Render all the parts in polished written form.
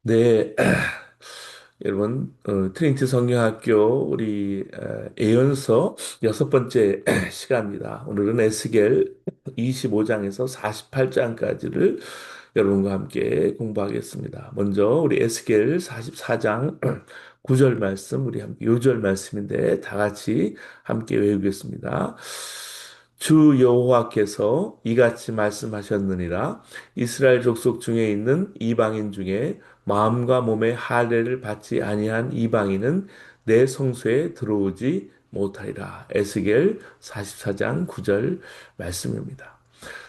네, 여러분, 트리니티 성경학교 우리 예언서 여섯 번째 시간입니다. 오늘은 에스겔 25장에서 48장까지를 여러분과 함께 공부하겠습니다. 먼저 우리 에스겔 44장 9절 말씀, 우리 함께 요절 말씀인데 다 같이 함께 외우겠습니다. 주 여호와께서 이같이 말씀하셨느니라. 이스라엘 족속 중에 있는 이방인 중에 마음과 몸의 할례를 받지 아니한 이방인은 내 성소에 들어오지 못하리라. 에스겔 44장 9절 말씀입니다.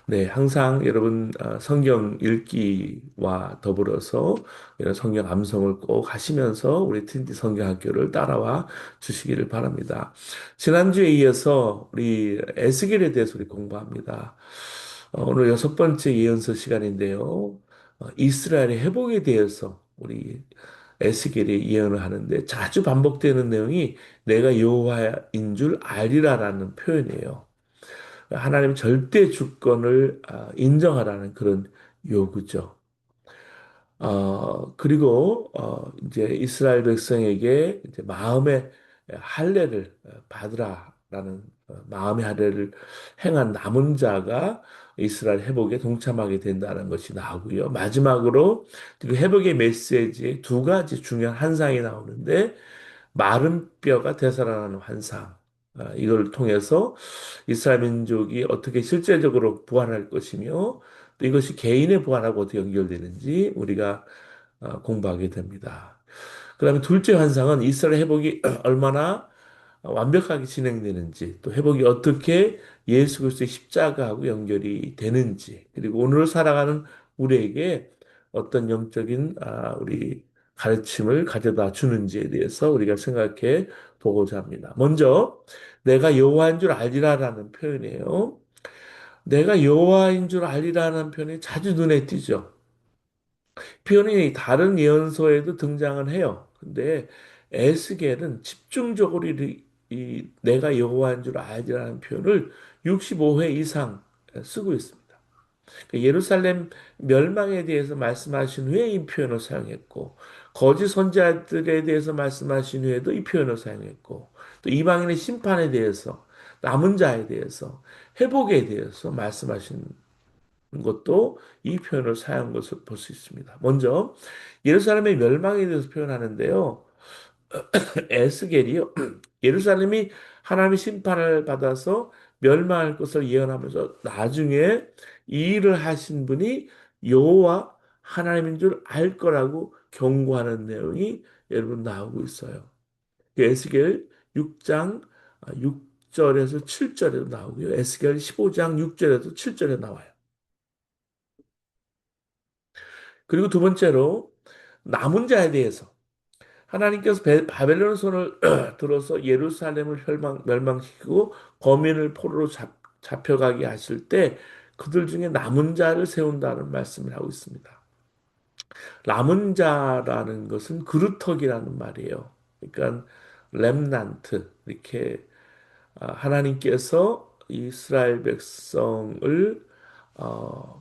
네, 항상 여러분 성경 읽기와 더불어서 이런 성경 암송을 꼭 하시면서 우리 트린티 성경학교를 따라와 주시기를 바랍니다. 지난주에 이어서 우리 에스겔에 대해서 우리 공부합니다. 오늘 여섯 번째 예언서 시간인데요. 이스라엘의 회복에 대해서 우리 에스겔이 예언을 하는데 자주 반복되는 내용이 내가 여호와인 줄 알리라라는 표현이에요. 하나님 절대 주권을 인정하라는 그런 요구죠. 그리고 이제 이스라엘 백성에게 이제 마음의 할례를 받으라라는 마음의 할례를 행한 남은 자가 이스라엘 회복에 동참하게 된다는 것이 나오고요. 마지막으로 그 회복의 메시지에 두 가지 중요한 환상이 나오는데 마른 뼈가 되살아나는 환상. 이걸 통해서 이스라엘 민족이 어떻게 실제적으로 부활할 것이며 또 이것이 개인의 부활하고 어떻게 연결되는지 우리가 공부하게 됩니다. 그다음에 둘째 환상은 이스라엘 회복이 얼마나 완벽하게 진행되는지, 또 회복이 어떻게 예수 그리스도의 십자가하고 연결이 되는지, 그리고 오늘 살아가는 우리에게 어떤 영적인 우리 가르침을 가져다 주는지에 대해서 우리가 생각해 보고자 합니다. 먼저 내가 여호와인 줄 알리라라는 표현이에요. 내가 여호와인 줄 알리라는 표현이 자주 눈에 띄죠. 표현이 다른 예언서에도 등장은 해요. 근데 에스겔은 집중적으로 이 내가 여호와인 줄 알지라는 표현을 65회 이상 쓰고 있습니다. 그러니까 예루살렘 멸망에 대해서 말씀하신 후에 이 표현을 사용했고, 거짓 선지자들에 대해서 말씀하신 후에도 이 표현을 사용했고, 또 이방인의 심판에 대해서, 남은 자에 대해서, 회복에 대해서 말씀하신 것도 이 표현을 사용한 것을 볼 수 있습니다. 먼저 예루살렘의 멸망에 대해서 표현하는데요. 에스겔이요. 예루살렘이 하나님의 심판을 받아서 멸망할 것을 예언하면서 나중에 이 일을 하신 분이 여호와 하나님인 줄 알 거라고 경고하는 내용이 여러분 나오고 있어요. 에스겔 6장 6절에서 7절에도 나오고요. 에스겔 15장 6절에도 7절에 나와요. 그리고 두 번째로 남은 자에 대해서 하나님께서 바벨론 손을 들어서 예루살렘을 멸망시키고 거민을 포로로 잡혀가게 하실 때 그들 중에 남은 자를 세운다는 말씀을 하고 있습니다. 남은 자라는 것은 그루터기라는 말이에요. 그러니까 렘난트 이렇게 하나님께서 이스라엘 백성을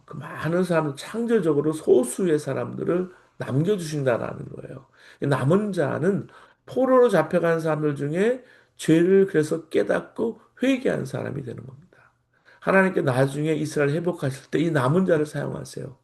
그 많은 사람 창조적으로 소수의 사람들을 남겨주신다라는 거예요. 이 남은 자는 포로로 잡혀간 사람들 중에 죄를 그래서 깨닫고 회개한 사람이 되는 겁니다. 하나님께 나중에 이스라엘 회복하실 때 이 남은 자를 사용하세요.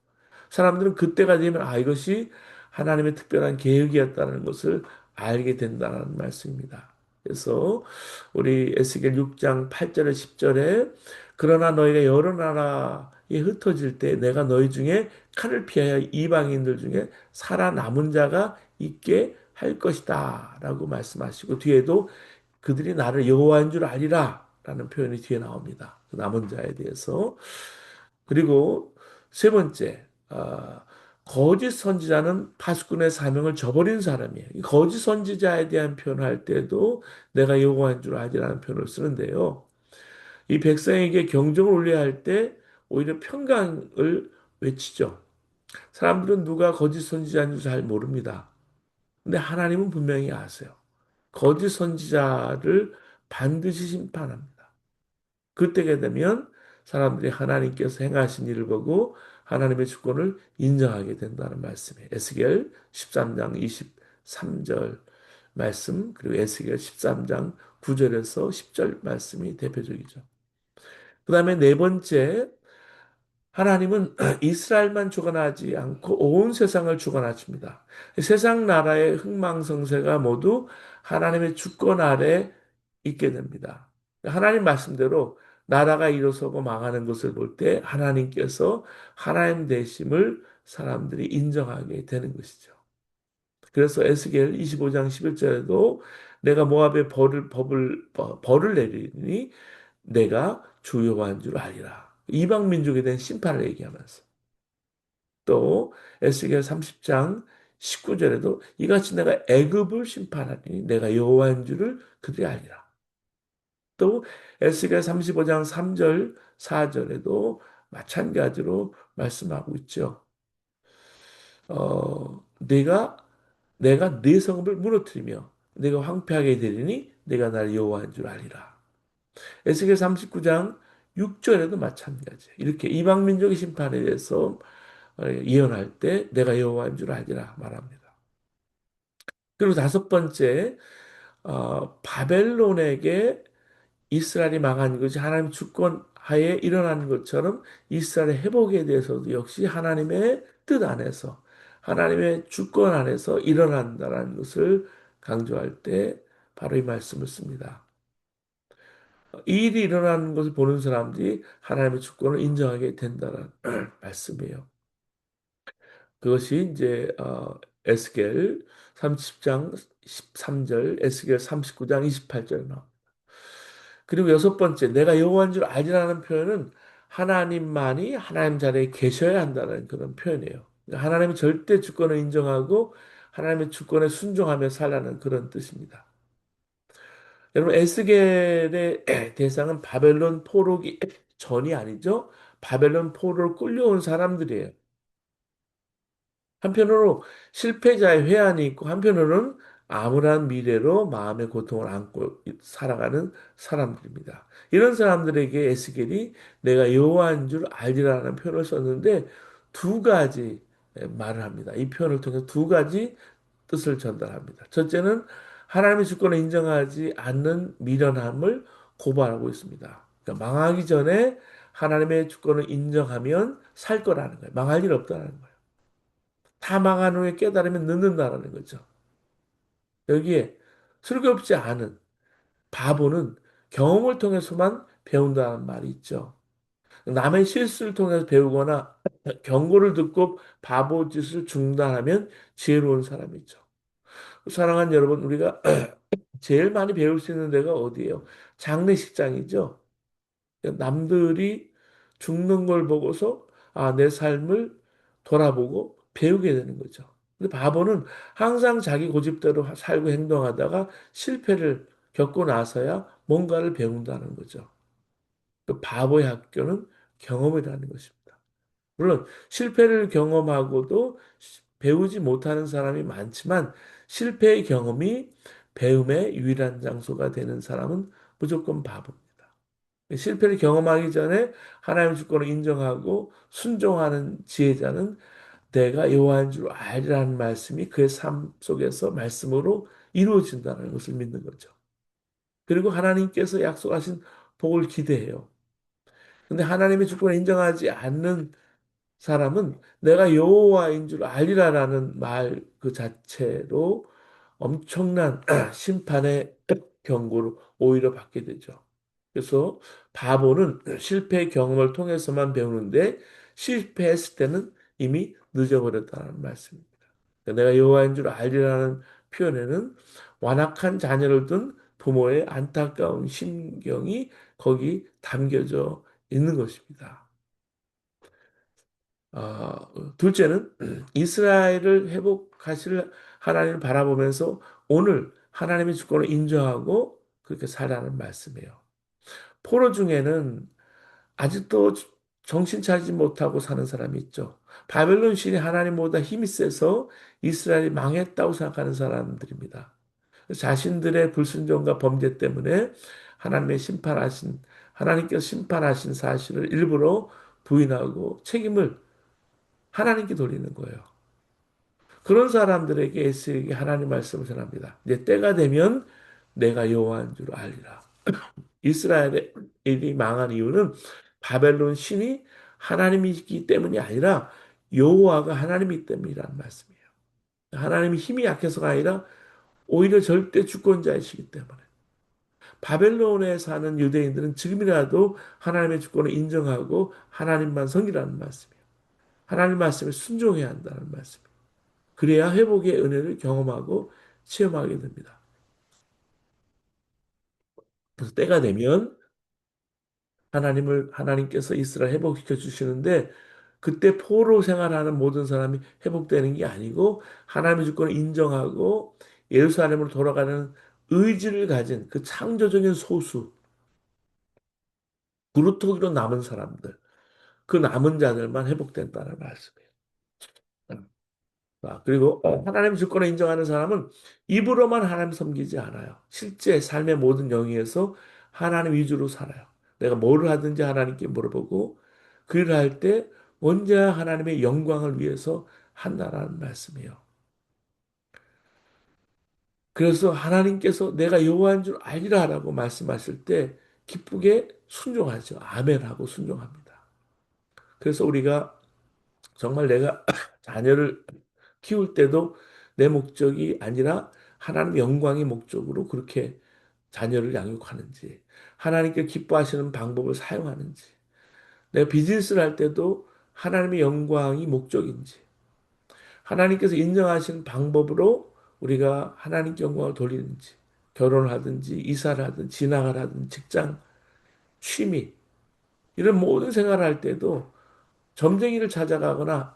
사람들은 그때가 되면 이것이 하나님의 특별한 계획이었다는 것을 알게 된다는 말씀입니다. 그래서 우리 에스겔 6장 8절에 10절에 그러나 너희가 여러 나라에 흩어질 때 내가 너희 중에 칼을 피하여 이방인들 중에 살아남은 자가 있게 할 것이다 라고 말씀하시고 뒤에도 그들이 나를 여호와인 줄 아리라 라는 표현이 뒤에 나옵니다. 그 남은 자에 대해서. 그리고 세 번째, 거짓 선지자는 파수꾼의 사명을 저버린 사람이에요. 이 거짓 선지자에 대한 표현할 때도 내가 여호와인 줄 알지라는 표현을 쓰는데요. 이 백성에게 경종을 울려야 할 때 오히려 평강을 외치죠. 사람들은 누가 거짓 선지자인지 잘 모릅니다. 근데 하나님은 분명히 아세요. 거짓 선지자를 반드시 심판합니다. 그때가 되면 사람들이 하나님께서 행하신 일을 보고 하나님의 주권을 인정하게 된다는 말씀이에요. 에스겔 13장 23절 말씀, 그리고 에스겔 13장 9절에서 10절 말씀이 대표적이죠. 그 다음에 네 번째, 하나님은 이스라엘만 주관하지 않고 온 세상을 주관하십니다. 세상 나라의 흥망성쇠가 모두 하나님의 주권 아래 있게 됩니다. 하나님 말씀대로 나라가 일어서고 망하는 것을 볼 때 하나님께서 하나님 되심을 사람들이 인정하게 되는 것이죠. 그래서 에스겔 25장 11절에도 내가 모압에 벌을 내리니 내가 주 여호와인 줄 알리라. 이방 민족에 대한 심판을 얘기하면서 또 에스겔 30장 19절에도 이같이 내가 애굽을 심판하니 내가 여호와인 줄을 그들이 알리라. 또 에스겔 35장 3절 4절에도 마찬가지로 말씀하고 있죠. 내가 네 성읍을 무너뜨리며 내가 황폐하게 되리니 내가 나를 여호와인 줄 알리라. 에스겔 39장 6절에도 마찬가지. 이렇게 이방 민족의 심판에 대해서 예언할 때 내가 여호와인 줄 알리라 말합니다. 그리고 다섯 번째, 바벨론에게 이스라엘이 망한 것이 하나님 주권 하에 일어나는 것처럼 이스라엘의 회복에 대해서도 역시 하나님의 뜻 안에서 하나님의 주권 안에서 일어난다는 것을 강조할 때 바로 이 말씀을 씁니다. 이 일이 일어나는 것을 보는 사람들이 하나님의 주권을 인정하게 된다는 말씀이에요. 그것이 이제 에스겔 30장 13절, 에스겔 39장 28절 나옵니다. 그리고 여섯 번째, 내가 여호와인 줄 알리라는 표현은 하나님만이 하나님 자리에 계셔야 한다는 그런 표현이에요. 그러니까 하나님의 절대 주권을 인정하고 하나님의 주권에 순종하며 살라는 그런 뜻입니다. 여러분, 에스겔의 대상은 바벨론 포로기 전이 아니죠. 바벨론 포로를 끌려온 사람들이에요. 한편으로 실패자의 회한이 있고 한편으로는 암울한 미래로 마음의 고통을 안고 살아가는 사람들입니다. 이런 사람들에게 에스겔이 내가 여호와인 줄 알리라는 표현을 썼는데 두 가지 말을 합니다. 이 표현을 통해 두 가지 뜻을 전달합니다. 첫째는 하나님의 주권을 인정하지 않는 미련함을 고발하고 있습니다. 그러니까 망하기 전에 하나님의 주권을 인정하면 살 거라는 거예요. 망할 일 없다는 거예요. 다 망한 후에 깨달으면 늦는다라는 거죠. 여기에 슬기롭지 않은 바보는 경험을 통해서만 배운다는 말이 있죠. 남의 실수를 통해서 배우거나 경고를 듣고 바보 짓을 중단하면 지혜로운 사람이죠. 사랑하는 여러분, 우리가 제일 많이 배울 수 있는 데가 어디예요? 장례식장이죠. 남들이 죽는 걸 보고서 내 삶을 돌아보고 배우게 되는 거죠. 근데 바보는 항상 자기 고집대로 살고 행동하다가 실패를 겪고 나서야 뭔가를 배운다는 거죠. 그 바보의 학교는 경험이라는 것입니다. 물론 실패를 경험하고도 배우지 못하는 사람이 많지만 실패의 경험이 배움의 유일한 장소가 되는 사람은 무조건 바보입니다. 실패를 경험하기 전에 하나님의 주권을 인정하고 순종하는 지혜자는 내가 여호와인 줄 알리라는 말씀이 그의 삶 속에서 말씀으로 이루어진다는 것을 믿는 거죠. 그리고 하나님께서 약속하신 복을 기대해요. 근데 하나님의 주권을 인정하지 않는 사람은 내가 여호와인 줄 알리라라는 말 그 자체로 엄청난 심판의 경고를 오히려 받게 되죠. 그래서 바보는 실패의 경험을 통해서만 배우는데 실패했을 때는 이미 늦어버렸다는 말씀입니다. 내가 여호와인 줄 알리라는 표현에는 완악한 자녀를 둔 부모의 안타까운 심경이 거기 담겨져 있는 것입니다. 둘째는 이스라엘을 회복하실 하나님을 바라보면서 오늘 하나님의 주권을 인정하고 그렇게 살라는 말씀이에요. 포로 중에는 아직도 정신 차리지 못하고 사는 사람이 있죠. 바벨론 신이 하나님보다 힘이 세서 이스라엘이 망했다고 생각하는 사람들입니다. 자신들의 불순종과 범죄 때문에 하나님께서 심판하신 사실을 일부러 부인하고 책임을 하나님께 돌리는 거예요. 그런 사람들에게 에스겔이 하나님 말씀을 전합니다. 이제 때가 되면 내가 여호와인 줄 알리라. 이스라엘이 망한 이유는 바벨론 신이 하나님이기 때문이 아니라 여호와가 하나님이기 때문이라는 말씀이에요. 하나님이 힘이 약해서가 아니라 오히려 절대 주권자이시기 때문에. 바벨론에 사는 유대인들은 지금이라도 하나님의 주권을 인정하고 하나님만 섬기라는 말씀이에요. 하나님 말씀에 순종해야 한다는 말씀이에요. 그래야 회복의 은혜를 경험하고 체험하게 됩니다. 그래서 때가 되면 하나님께서 이스라엘 회복시켜 주시는데 그때 포로 생활하는 모든 사람이 회복되는 게 아니고 하나님의 주권을 인정하고 예루살렘으로 돌아가는 의지를 가진 그 창조적인 소수, 그루터기로 남은 사람들, 그 남은 자들만 회복된다는 말씀이에요. 그리고 하나님 주권을 인정하는 사람은 입으로만 하나님 섬기지 않아요. 실제 삶의 모든 영역에서 하나님 위주로 살아요. 내가 뭐를 하든지 하나님께 물어보고 그 일을 할 때 언제나 하나님의 영광을 위해서 한다라는 말씀이에요. 그래서 하나님께서 내가 여호와인 줄 알리라라고 말씀하실 때 기쁘게 순종하죠. 아멘하고 순종합니다. 그래서 우리가 정말 내가 자녀를 키울 때도 내 목적이 아니라 하나님 영광의 목적으로 그렇게 자녀를 양육하는지, 하나님께 기뻐하시는 방법을 사용하는지, 내가 비즈니스를 할 때도 하나님의 영광이 목적인지, 하나님께서 인정하시는 방법으로 우리가 하나님께 영광을 돌리는지, 결혼을 하든지, 이사를 하든지, 진학을 하든지, 직장, 취미, 이런 모든 생활을 할 때도 점쟁이를 찾아가거나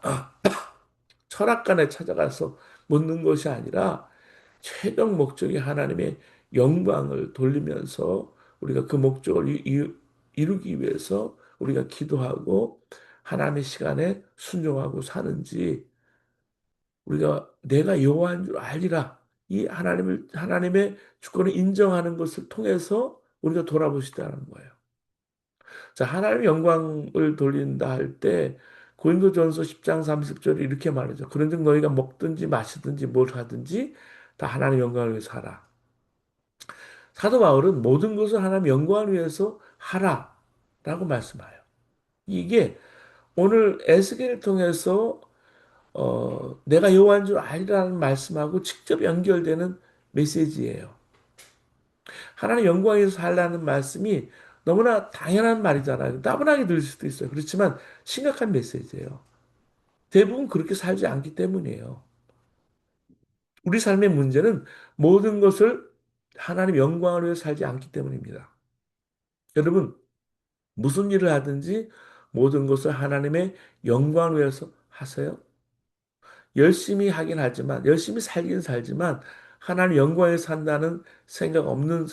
철학관에 찾아가서 묻는 것이 아니라 최종 목적이 하나님의 영광을 돌리면서 우리가 그 목적을 이루기 위해서 우리가 기도하고 하나님의 시간에 순종하고 사는지 우리가 내가 여호와인 줄 알리라 이 하나님의 주권을 인정하는 것을 통해서 우리가 돌아볼 수 있다는 거예요. 자, 하나님의 영광을 돌린다 할 때 고린도전서 10장 30절에 이렇게 말하죠. 그런즉 너희가 먹든지 마시든지 뭘 하든지 다 하나님의 영광을 위해서 하라. 사도 바울은 모든 것을 하나님 영광을 위해서 하라라고 말씀해요. 이게 오늘 에스겔을 통해서 내가 여호와인 줄 알리라는 말씀하고 직접 연결되는 메시지예요. 하나님 영광을 위해서 살라는 말씀이 너무나 당연한 말이잖아요. 따분하게 들릴 수도 있어요. 그렇지만 심각한 메시지예요. 대부분 그렇게 살지 않기 때문이에요. 우리 삶의 문제는 모든 것을 하나님 영광을 위해서 살지 않기 때문입니다. 여러분, 무슨 일을 하든지 모든 것을 하나님의 영광을 위해서 하세요. 열심히 하긴 하지만, 열심히 살긴 살지만, 하나님 영광에 산다는 생각 없는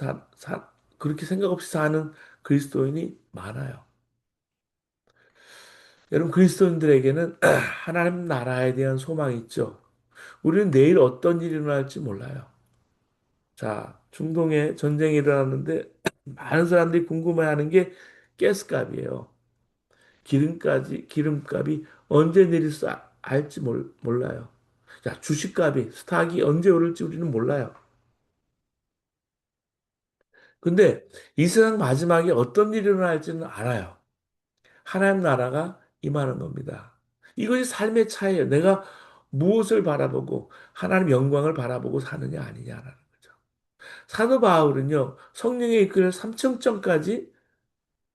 그렇게 생각 없이 사는 그리스도인이 많아요. 여러분, 그리스도인들에게는 하나님 나라에 대한 소망이 있죠. 우리는 내일 어떤 일이 일어날지 몰라요. 자, 중동에 전쟁이 일어났는데 많은 사람들이 궁금해하는 게 가스값이에요. 기름값이 언제 내릴 수 알지 몰라요. 자, 주식값이, 스탁이 언제 오를지 우리는 몰라요. 근데 이 세상 마지막에 어떤 일이 일어날지는 알아요. 하나님 나라가 임하는 겁니다. 이것이 삶의 차이예요. 내가 무엇을 바라보고 하나님 영광을 바라보고 사느냐 아니냐라는 거죠. 사도 바울은요, 성령의 이끌려 삼층천까지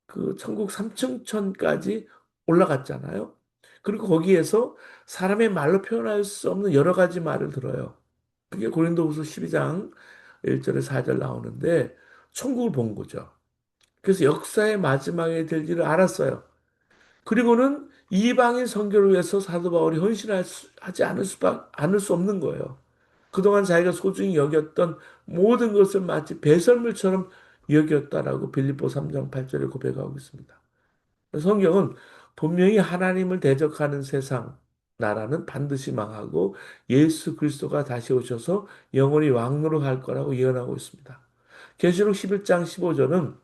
그 천국 삼층천까지 올라갔잖아요. 그리고 거기에서 사람의 말로 표현할 수 없는 여러 가지 말을 들어요. 그게 고린도후서 12장 1절에 4절 나오는데 천국을 본 거죠. 그래서 역사의 마지막에 될 일을 알았어요. 그리고는 이방인 선교를 위해서 사도 바울이 헌신하지 않을 수 없는 거예요. 그동안 자기가 소중히 여겼던 모든 것을 마치 배설물처럼 여겼다라고 빌립보 3장 8절에 고백하고 있습니다. 성경은 분명히 하나님을 대적하는 세상, 나라는 반드시 망하고 예수 그리스도가 다시 오셔서 영원히 왕노로 갈 거라고 예언하고 있습니다. 계시록 11장 15절은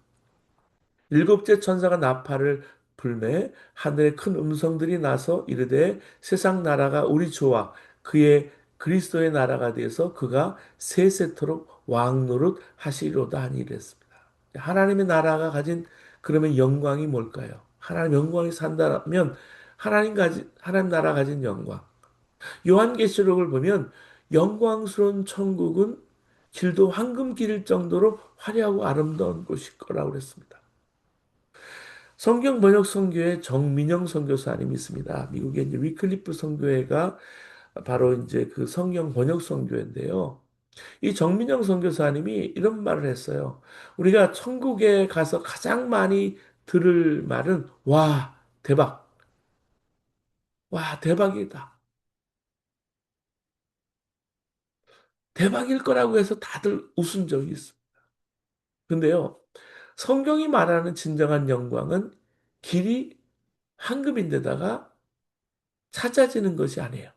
일곱째 천사가 나팔을 불매 하늘에 큰 음성들이 나서 이르되 세상 나라가 우리 주와 그의 그리스도의 나라가 되어서 그가 세세토록 왕노릇 하시리로다 하니 이랬습니다. 하나님의 나라가 가진 그러면 영광이 뭘까요? 하나님 영광이 산다면 하나님 나라 가진 영광. 요한계시록을 보면 영광스러운 천국은 길도 황금 길일 정도로 화려하고 아름다운 곳일 거라고 그랬습니다. 성경 번역 선교회 정민영 선교사님이 있습니다. 미국의 이제 위클리프 선교회가 바로 이제 그 성경 번역 선교회인데요. 이 정민영 선교사님이 이런 말을 했어요. 우리가 천국에 가서 가장 많이 들을 말은 와, 대박. 와, 대박이다. 대박일 거라고 해서 다들 웃은 적이 있어. 근데요. 성경이 말하는 진정한 영광은 길이 황금인데다가 찾아지는 것이 아니에요.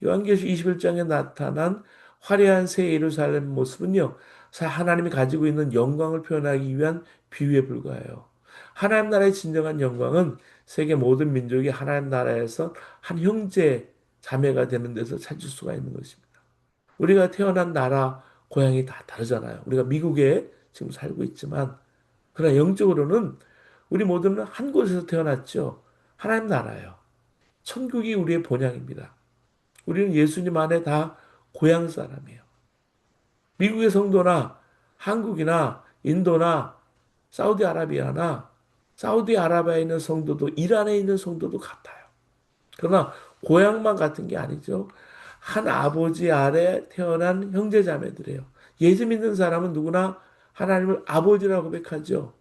요한계시록 21장에 나타난 화려한 새 예루살렘 모습은요, 하나님이 가지고 있는 영광을 표현하기 위한 비유에 불과해요. 하나님 나라의 진정한 영광은 세계 모든 민족이 하나님 나라에서 한 형제, 자매가 되는 데서 찾을 수가 있는 것입니다. 우리가 태어난 나라, 고향이 다 다르잖아요. 우리가 미국에 지금 살고 있지만, 그러나 영적으로는 우리 모두는 한 곳에서 태어났죠. 하나님 나라예요. 천국이 우리의 본향입니다. 우리는 예수님 안에 다 고향 사람이에요. 미국의 성도나 한국이나 인도나 사우디아라비아나 사우디아라비아에 있는 성도도 이란에 있는 성도도 같아요. 그러나 고향만 같은 게 아니죠. 한 아버지 아래 태어난 형제자매들이에요. 예수 믿는 사람은 누구나 하나님을 아버지라고 고백하죠.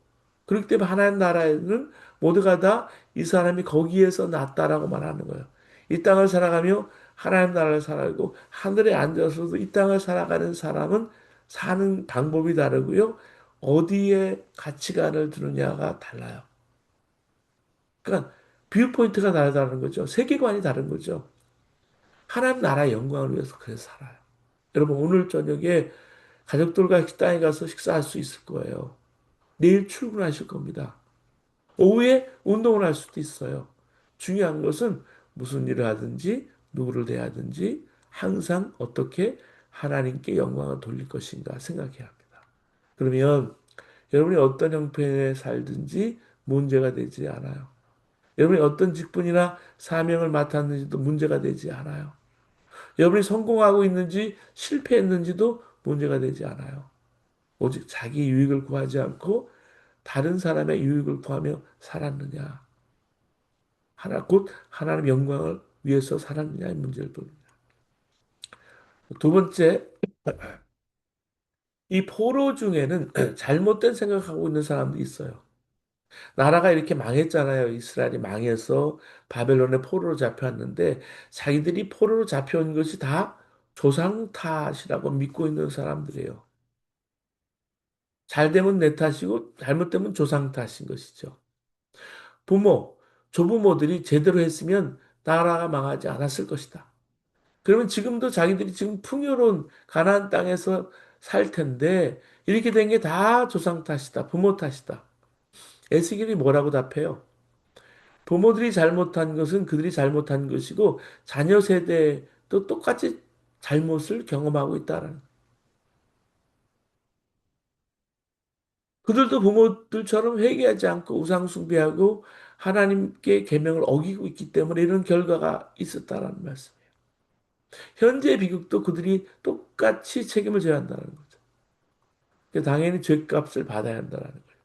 그렇기 때문에 하나님 나라에는 모두가 다 이 사람이 거기에서 났다라고 말하는 거예요. 이 땅을 살아가며 하나님 나라를 살아가고 하늘에 앉아서도 이 땅을 살아가는 사람은 사는 방법이 다르고요. 어디에 가치관을 두느냐가 달라요. 그러니까 뷰 포인트가 다르다는 거죠. 세계관이 다른 거죠. 하나님 나라의 영광을 위해서 그래서 살아요. 여러분 오늘 저녁에 가족들과 식당에 가서 식사할 수 있을 거예요. 내일 출근하실 겁니다. 오후에 운동을 할 수도 있어요. 중요한 것은 무슨 일을 하든지 누구를 대하든지 항상 어떻게 하나님께 영광을 돌릴 것인가 생각해야 합니다. 그러면 여러분이 어떤 형편에 살든지 문제가 되지 않아요. 여러분이 어떤 직분이나 사명을 맡았는지도 문제가 되지 않아요. 여러분이 성공하고 있는지 실패했는지도 문제가 되지 않아요. 오직 자기 유익을 구하지 않고 다른 사람의 유익을 구하며 살았느냐. 곧 하나님 영광을 위해서 살았느냐의 문제를 봅니다. 두 번째, 이 포로 중에는 잘못된 생각하고 있는 사람도 있어요. 나라가 이렇게 망했잖아요. 이스라엘이 망해서 바벨론의 포로로 잡혀왔는데 자기들이 포로로 잡혀온 것이 다 조상 탓이라고 믿고 있는 사람들이에요. 잘 되면 내 탓이고 잘못되면 조상 탓인 것이죠. 부모, 조부모들이 제대로 했으면 나라가 망하지 않았을 것이다. 그러면 지금도 자기들이 지금 풍요로운 가나안 땅에서 살 텐데 이렇게 된 게 다 조상 탓이다. 부모 탓이다. 에스겔이 뭐라고 답해요? 부모들이 잘못한 것은 그들이 잘못한 것이고 자녀 세대도 똑같이 잘못을 경험하고 있다라는. 그들도 부모들처럼 회개하지 않고 우상 숭배하고 하나님께 계명을 어기고 있기 때문에 이런 결과가 있었다라는 말씀이에요. 현재 비극도 그들이 똑같이 책임을 져야 한다는 거죠. 그러니까 당연히 죄값을 받아야 한다는 거예요.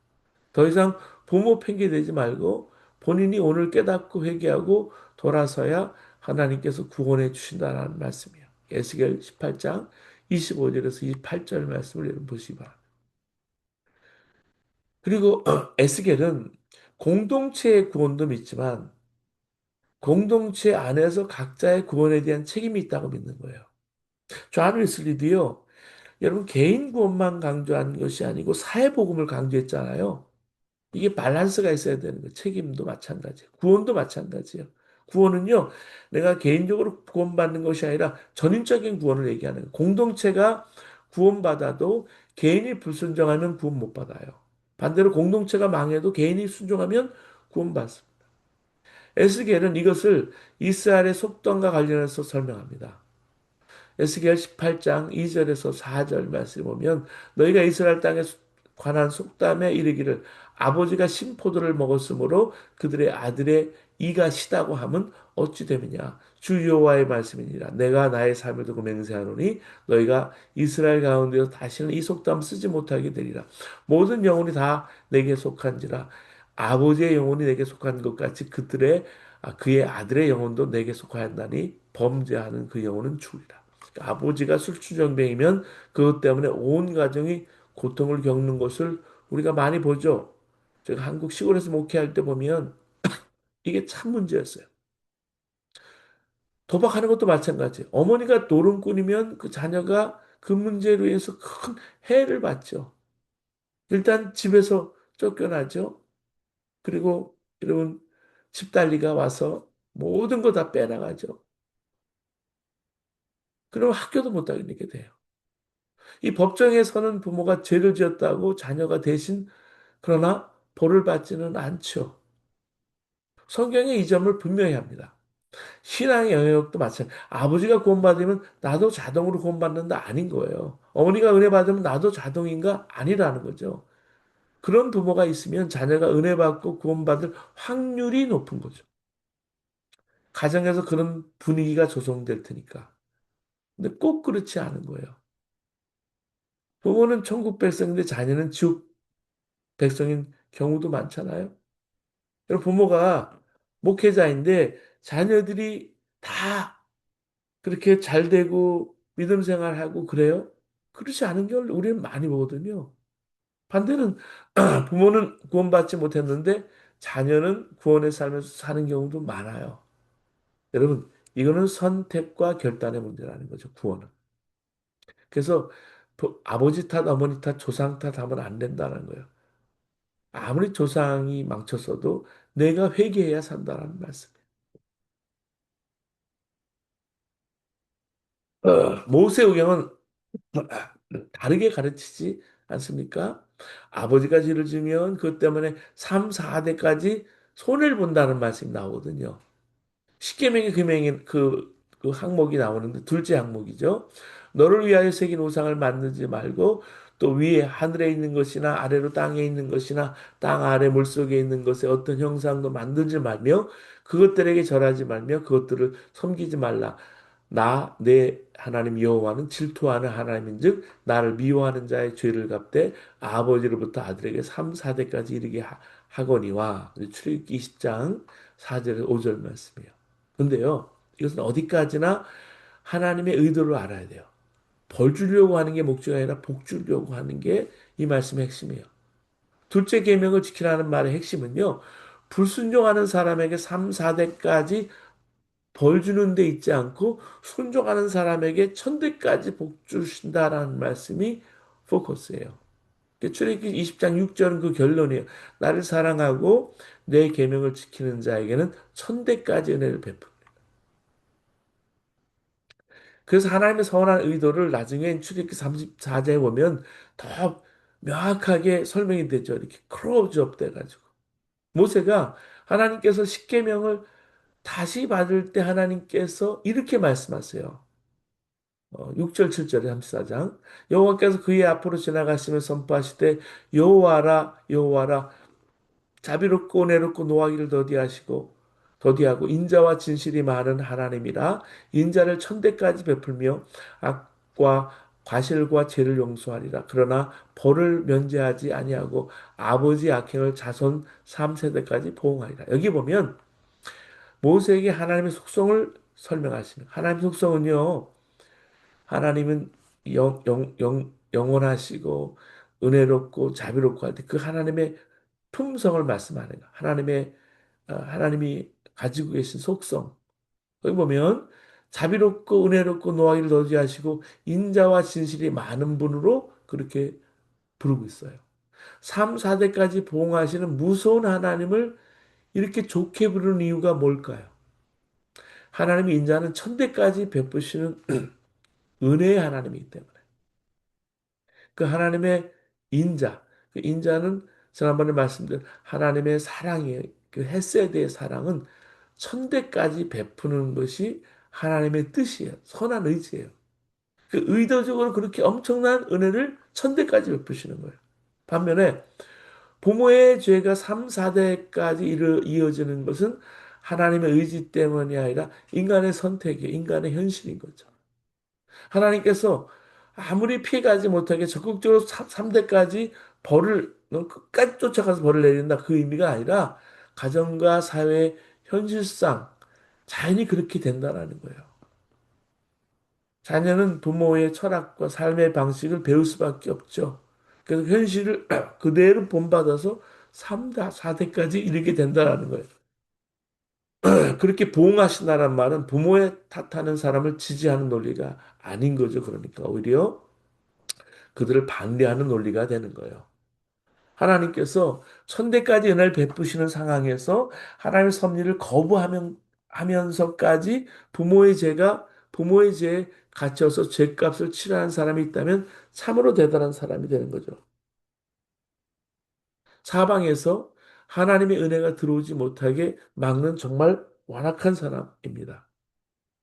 더 이상 부모 핑계 대지 말고 본인이 오늘 깨닫고 회개하고 돌아서야 하나님께서 구원해 주신다는 말씀이에요. 에스겔 18장 25절에서 28절 말씀을 여러분 보시기 바랍니다. 그리고 에스겔은 공동체의 구원도 믿지만 공동체 안에서 각자의 구원에 대한 책임이 있다고 믿는 거예요. 존 웨슬리도요. 여러분 개인 구원만 강조한 것이 아니고 사회 복음을 강조했잖아요. 이게 밸런스가 있어야 되는 거예요. 책임도 마찬가지예요. 구원도 마찬가지예요. 구원은요, 내가 개인적으로 구원받는 것이 아니라 전인적인 구원을 얘기하는 거예요. 공동체가 구원받아도 개인이 불순종하면 구원 못 받아요. 반대로 공동체가 망해도 개인이 순종하면 구원받습니다. 에스겔은 이것을 이스라엘의 속담과 관련해서 설명합니다. 에스겔 18장 2절에서 4절 말씀 보면 너희가 이스라엘 땅에 관한 속담에 이르기를 아버지가 신포도를 먹었으므로 그들의 아들의 이가 시다고 하면 어찌 됨이냐 주 여호와의 말씀이니라 내가 나의 삶을 두고 맹세하노니 너희가 이스라엘 가운데서 다시는 이 속담 쓰지 못하게 되리라 모든 영혼이 다 내게 속한지라 아버지의 영혼이 내게 속한 것 같이 그의 아들의 영혼도 내게 속하였나니 범죄하는 그 영혼은 죽으리라. 아버지가 술주정뱅이면 그것 때문에 온 가정이 고통을 겪는 것을 우리가 많이 보죠. 제가 한국 시골에서 목회할 때 보면 이게 참 문제였어요. 도박하는 것도 마찬가지예요. 어머니가 노름꾼이면 그 자녀가 그 문제로 인해서 큰 해를 받죠. 일단 집에서 쫓겨나죠. 그리고 여러분 집달리가 와서 모든 거 다 빼나가죠. 그럼 학교도 못 다니게 돼요. 이 법정에 서는 부모가 죄를 지었다고 자녀가 대신 그러나 벌을 받지는 않죠. 성경의 이 점을 분명히 합니다. 신앙의 영역도 마찬가지. 아버지가 구원받으면 나도 자동으로 구원받는다 아닌 거예요. 어머니가 은혜 받으면 나도 자동인가 아니라는 거죠. 그런 부모가 있으면 자녀가 은혜 받고 구원받을 확률이 높은 거죠. 가정에서 그런 분위기가 조성될 테니까. 근데 꼭 그렇지 않은 거예요. 부모는 천국 백성인데 자녀는 지옥 백성인 경우도 많잖아요. 여러분, 부모가 목회자인데 자녀들이 다 그렇게 잘 되고 믿음 생활하고 그래요? 그렇지 않은 걸 우리는 많이 보거든요. 반대는 부모는 구원받지 못했는데 자녀는 구원의 삶에서 사는 경우도 많아요. 여러분, 이거는 선택과 결단의 문제라는 거죠, 구원은. 그래서 아버지 탓, 어머니 탓, 조상 탓하면 안 된다는 거예요. 아무리 조상이 망쳤어도 내가 회개해야 산다는 말씀이에요. 모세오경은 다르게 가르치지 않습니까? 아버지가 죄를 지면 그것 때문에 3, 4대까지 손해를 본다는 말씀이 나오거든요. 십계명의 그 항목이 나오는데 둘째 항목이죠. 너를 위하여 새긴 우상을 만들지 말고 또 위에 하늘에 있는 것이나 아래로 땅에 있는 것이나 땅 아래 물속에 있는 것에 어떤 형상도 만들지 말며 그것들에게 절하지 말며 그것들을 섬기지 말라. 내 하나님 여호와는 질투하는 하나님인즉 나를 미워하는 자의 죄를 갚되 아버지로부터 아들에게 3, 4대까지 이르게 하거니와 출애굽기 20장 4절 5절 말씀이에요. 근데요. 이것은 어디까지나 하나님의 의도를 알아야 돼요. 벌 주려고 하는 게 목적이 아니라 복 주려고 하는 게 이 말씀의 핵심이에요. 둘째 계명을 지키라는 말의 핵심은요. 불순종하는 사람에게 3, 4대까지 벌 주는 데 있지 않고 순종하는 사람에게 천대까지 복 주신다라는 말씀이 포커스예요. 출애굽기 20장 6절은 그 결론이에요. 나를 사랑하고 내 계명을 지키는 자에게는 천대까지 은혜를 베풀. 그래서 하나님의 선한 의도를 나중에 출애굽기 34장에 보면 더 명확하게 설명이 되죠. 이렇게 크로즈업 돼가지고 모세가 하나님께서 십계명을 다시 받을 때 하나님께서 이렇게 말씀하세요. 6절 7절에 34장 여호와께서 그의 앞으로 지나가시며 선포하시되 여호와라 여호와라 자비롭고 은혜롭고 노하기를 더디하고 인자와 진실이 많은 하나님이라 인자를 천대까지 베풀며 악과 과실과 죄를 용서하리라. 그러나 벌을 면제하지 아니하고 아버지 악행을 자손 3세대까지 보응하리라. 여기 보면 모세에게 하나님의 속성을 설명하시는 하나님의 속성은요. 하나님은 영원하시고 은혜롭고 자비롭고 할 때 그 하나님의 품성을 말씀하는 거. 하나님이 가지고 계신 속성. 거기 보면 자비롭고 은혜롭고 노하기를 더디하시고 인자와 진실이 많은 분으로 그렇게 부르고 있어요. 3, 4대까지 보응하시는 무서운 하나님을 이렇게 좋게 부르는 이유가 뭘까요? 하나님이 인자는 천대까지 베푸시는 은혜의 하나님이기 때문에. 그 하나님의 인자, 그 인자는 지난번에 말씀드린 하나님의 사랑이에요. 그 헤세드의 사랑은 천대까지 베푸는 것이 하나님의 뜻이에요. 선한 의지예요. 그 의도적으로 그렇게 엄청난 은혜를 천대까지 베푸시는 거예요. 반면에 부모의 죄가 3, 4대까지 이어지는 것은 하나님의 의지 때문이 아니라 인간의 선택이에요. 인간의 현실인 거죠. 하나님께서 아무리 피해가지 못하게 적극적으로 3대까지 벌을 너 끝까지 쫓아가서 벌을 내린다 그 의미가 아니라 가정과 사회 현실상 자연히 그렇게 된다라는 거예요. 자녀는 부모의 철학과 삶의 방식을 배울 수밖에 없죠. 그래서 현실을 그대로 본받아서 3다, 4대까지 이르게 된다라는 거예요. 그렇게 보응하신다는 말은 부모의 탓하는 사람을 지지하는 논리가 아닌 거죠. 그러니까 오히려 그들을 반대하는 논리가 되는 거예요. 하나님께서 천대까지 은혜를 베푸시는 상황에서 하나님의 섭리를 거부하면서까지 부모의 죄에 갇혀서 죄값을 치르는 사람이 있다면 참으로 대단한 사람이 되는 거죠. 사방에서 하나님의 은혜가 들어오지 못하게 막는 정말 완악한 사람입니다.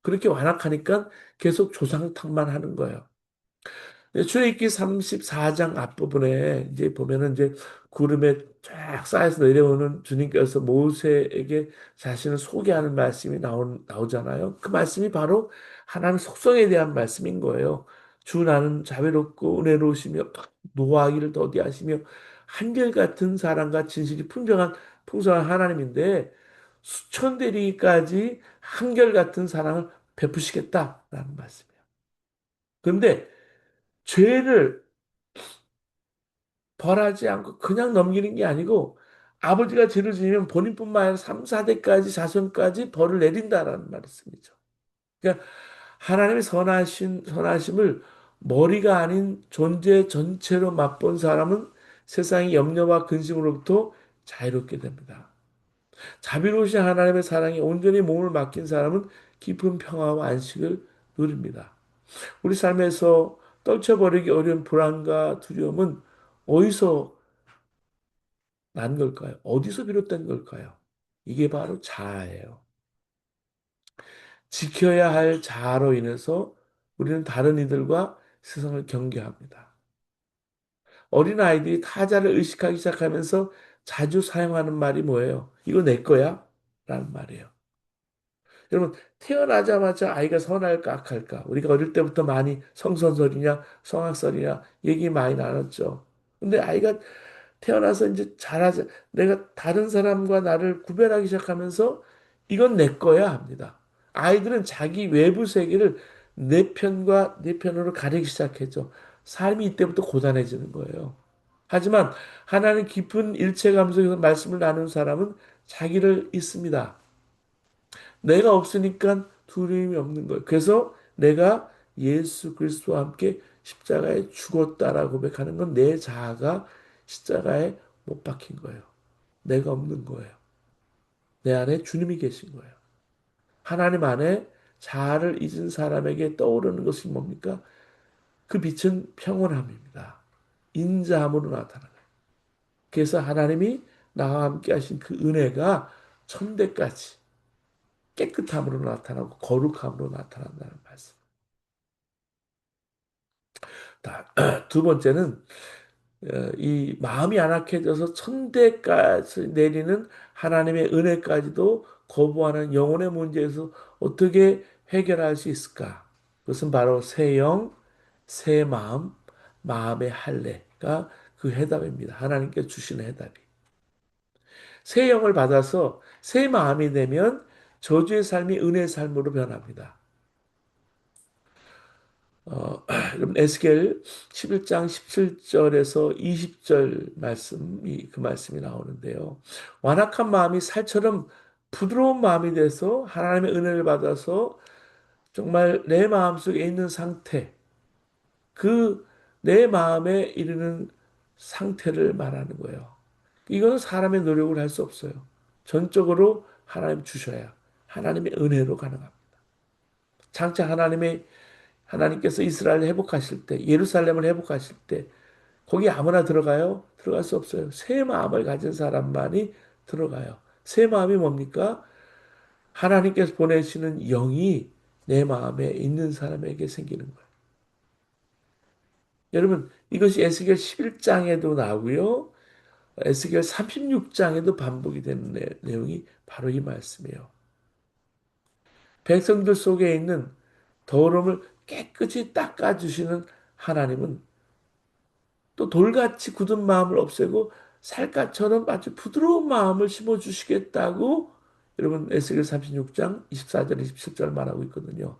그렇게 완악하니까 계속 조상탁만 하는 거예요. 출애굽기 34장 앞부분에 이제 보면은 이제 구름에 쫙 쌓여서 내려오는 주님께서 모세에게 자신을 소개하는 말씀이 나오잖아요. 그 말씀이 바로 하나님 속성에 대한 말씀인 거예요. 주 나는 자비롭고 은혜로우시며 노하기를 더디하시며 한결같은 사랑과 진실이 풍성한 하나님인데 수천 대리까지 한결같은 사랑을 베푸시겠다라는 말씀이에요. 그런데 죄를 벌하지 않고 그냥 넘기는 게 아니고 아버지가 죄를 지으면 본인뿐만 아니라 3, 4대까지 자손까지 벌을 내린다라는 말씀이죠. 그러니까 하나님의 선하심을 머리가 아닌 존재 전체로 맛본 사람은 세상의 염려와 근심으로부터 자유롭게 됩니다. 자비로우신 하나님의 사랑에 온전히 몸을 맡긴 사람은 깊은 평화와 안식을 누립니다. 우리 삶에서 떨쳐버리기 어려운 불안과 두려움은 어디서 난 걸까요? 어디서 비롯된 걸까요? 이게 바로 자아예요. 지켜야 할 자아로 인해서 우리는 다른 이들과 세상을 경계합니다. 어린 아이들이 타자를 의식하기 시작하면서 자주 사용하는 말이 뭐예요? 이거 내 거야? 라는 말이에요. 여러분, 태어나자마자 아이가 선할까 악할까? 우리가 어릴 때부터 많이 성선설이냐 성악설이냐 얘기 많이 나눴죠. 근데 아이가 태어나서 이제 자라자 내가 다른 사람과 나를 구별하기 시작하면서 이건 내 거야 합니다. 아이들은 자기 외부 세계를 내 편으로 가리기 시작했죠. 삶이 이때부터 고단해지는 거예요. 하지만 하나님 깊은 일체감 속에서 말씀을 나누는 사람은 자기를 잊습니다. 내가 없으니까 두려움이 없는 거예요. 그래서 내가 예수 그리스도와 함께 십자가에 죽었다라고 고백하는 건 내 자아가 십자가에 못 박힌 거예요. 내가 없는 거예요. 내 안에 주님이 계신 거예요. 하나님 안에 자아를 잊은 사람에게 떠오르는 것이 뭡니까? 그 빛은 평온함입니다. 인자함으로 나타나요. 그래서 하나님이 나와 함께 하신 그 은혜가 천대까지 깨끗함으로 나타나고 거룩함으로 나타난다는 말씀. 두 번째는 이 마음이 안악해져서 천대까지 내리는 하나님의 은혜까지도 거부하는 영혼의 문제에서 어떻게 해결할 수 있을까? 그것은 바로 새 영, 새 마음, 마음의 할례가 그 해답입니다. 하나님께 주시는 해답이. 새 영을 받아서 새 마음이 되면 저주의 삶이 은혜의 삶으로 변합니다. 여러분 에스겔 11장 17절에서 20절 그 말씀이 나오는데요. 완악한 마음이 살처럼 부드러운 마음이 돼서 하나님의 은혜를 받아서 정말 내 마음속에 있는 상태, 그 내 마음에 이르는 상태를 말하는 거예요. 이거는 사람의 노력을 할 수 없어요. 전적으로 하나님 주셔야 하나님의 은혜로 가능합니다. 장차 하나님께서 이스라엘을 회복하실 때, 예루살렘을 회복하실 때, 거기 아무나 들어가요? 들어갈 수 없어요. 새 마음을 가진 사람만이 들어가요. 새 마음이 뭡니까? 하나님께서 보내시는 영이 내 마음에 있는 사람에게 생기는 거예요. 여러분, 이것이 에스겔 11장에도 나오고요. 에스겔 36장에도 반복이 되는 내용이 바로 이 말씀이에요. 백성들 속에 있는 더러움을 깨끗이 닦아주시는 하나님은 또 돌같이 굳은 마음을 없애고 살갗처럼 아주 부드러운 마음을 심어주시겠다고 여러분 에스겔 36장 24절 27절 말하고 있거든요.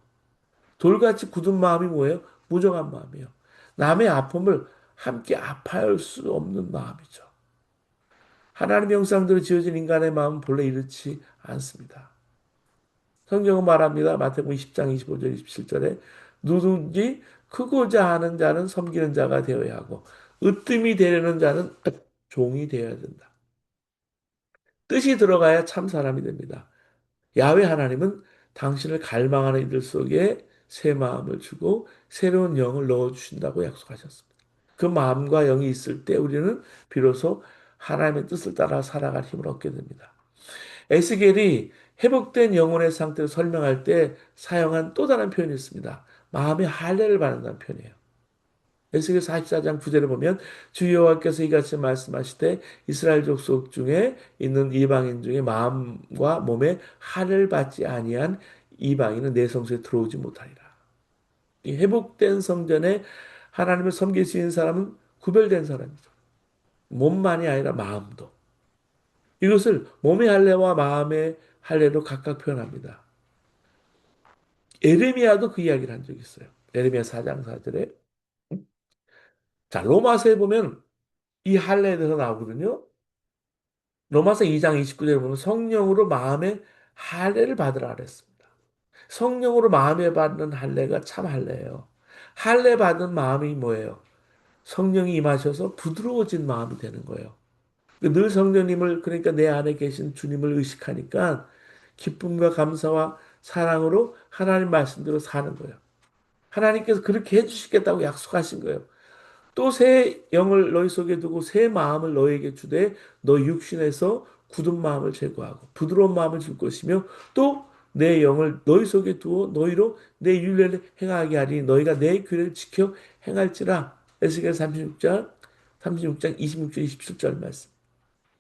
돌같이 굳은 마음이 뭐예요? 무정한 마음이에요. 남의 아픔을 함께 아파할 수 없는 마음이죠. 하나님의 형상대로 지어진 인간의 마음은 본래 이렇지 않습니다. 성경은 말합니다. 마태복음 20장 25절 27절에 누구든지 크고자 하는 자는 섬기는 자가 되어야 하고 으뜸이 되려는 자는 종이 되어야 된다. 뜻이 들어가야 참 사람이 됩니다. 야훼 하나님은 당신을 갈망하는 이들 속에 새 마음을 주고 새로운 영을 넣어주신다고 약속하셨습니다. 그 마음과 영이 있을 때 우리는 비로소 하나님의 뜻을 따라 살아갈 힘을 얻게 됩니다. 에스겔이 회복된 영혼의 상태를 설명할 때 사용한 또 다른 표현이 있습니다. 마음의 할례를 받는다는 표현이에요. 에스겔 44장 9절에 보면 주 여호와께서 이같이 말씀하시되 이스라엘 족속 중에 있는 이방인 중에 마음과 몸에 할례를 받지 아니한 이방인은 내 성소에 들어오지 못하리라. 이 회복된 성전에 하나님을 섬길 수 있는 사람은 구별된 사람이죠. 몸만이 아니라 마음도. 이것을 몸의 할례와 마음의 할례로 각각 표현합니다. 에레미야도 그 이야기를 한 적이 있어요. 에레미야 4장 4절에. 자, 로마서에 보면 이 할례에 대해서 나오거든요. 로마서 2장 29절에 보면 성령으로 마음의 할례를 받으라 그랬습니다. 성령으로 마음에 받는 할례가 참 할례예요. 할례 받은 마음이 뭐예요? 성령이 임하셔서 부드러워진 마음이 되는 거예요. 늘 성령님을 그러니까 내 안에 계신 주님을 의식하니까 기쁨과 감사와 사랑으로 하나님 말씀대로 사는 거예요. 하나님께서 그렇게 해주시겠다고 약속하신 거예요. 또 새 영을 너희 속에 두고 새 마음을 너에게 주되 너 육신에서 굳은 마음을 제거하고 부드러운 마음을 줄 것이며 또 내 영을 너희 속에 두어 너희로 내 율례를 행하게 하리 너희가 내 규례를 지켜 행할지라. 에스겔 36장 26절 27절 말씀.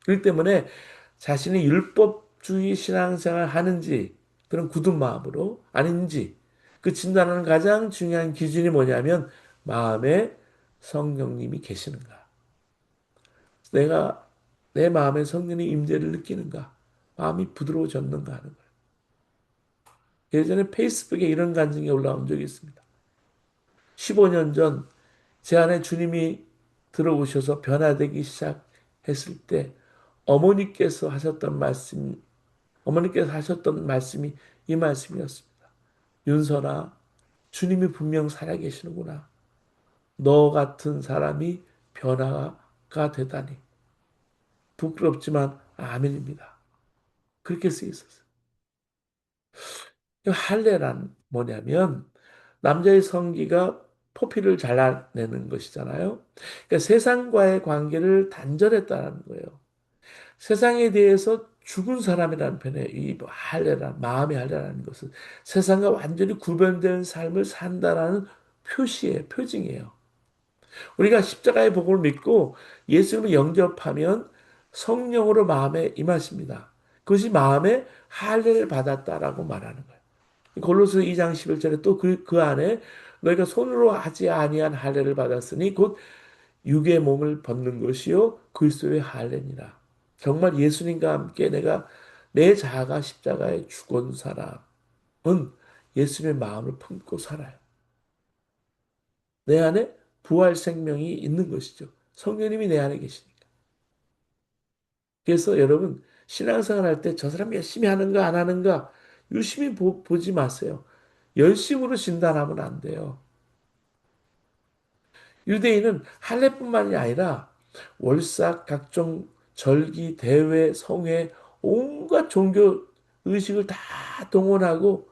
그렇기 때문에 자신이 율법주의 신앙생활 하는지 그런 굳은 마음으로 아닌지 그 진단하는 가장 중요한 기준이 뭐냐면 마음에 성령님이 계시는가. 내가 내 마음에 성령의 임재를 느끼는가. 마음이 부드러워졌는가 하는 거예요. 예전에 페이스북에 이런 간증이 올라온 적이 있습니다. 15년 전 제 안에 주님이 들어오셔서 변화되기 시작했을 때 어머니께서 하셨던 말씀, 어머니께서 하셨던 말씀이 이 말씀이었습니다. 윤선아, 주님이 분명 살아계시는구나. 너 같은 사람이 변화가 되다니. 부끄럽지만 아멘입니다. 그렇게 쓰여 있었어요. 할례란 뭐냐면 남자의 성기가 포피를 잘라내는 것이잖아요. 그러니까 세상과의 관계를 단절했다는 거예요. 세상에 대해서 죽은 사람이라는 편에 이 할례란 마음의 할례라는 것은 세상과 완전히 구별된 삶을 산다라는 표시예요, 표징이에요. 우리가 십자가의 복음을 믿고 예수님을 영접하면 성령으로 마음에 임하십니다. 그것이 마음에 할례를 받았다라고 말하는 거예요. 골로새 2장 11절에 또 그 안에 너희가 손으로 하지 아니한 할례를 받았으니 곧 육의 몸을 벗는 것이요 그리스도의 할례니라. 정말 예수님과 함께 내가 내 자아가 십자가에 죽은 사람은 예수님의 마음을 품고 살아요. 내 안에 부활 생명이 있는 것이죠. 성령님이 내 안에 계시니까. 그래서 여러분 신앙생활 할 때 저 사람 열심히 하는가 안 하는가 유심히 보지 마세요. 열심으로 진단하면 안 돼요. 유대인은 할례뿐만이 아니라 월삭, 각종 절기, 대회, 성회, 온갖 종교 의식을 다 동원하고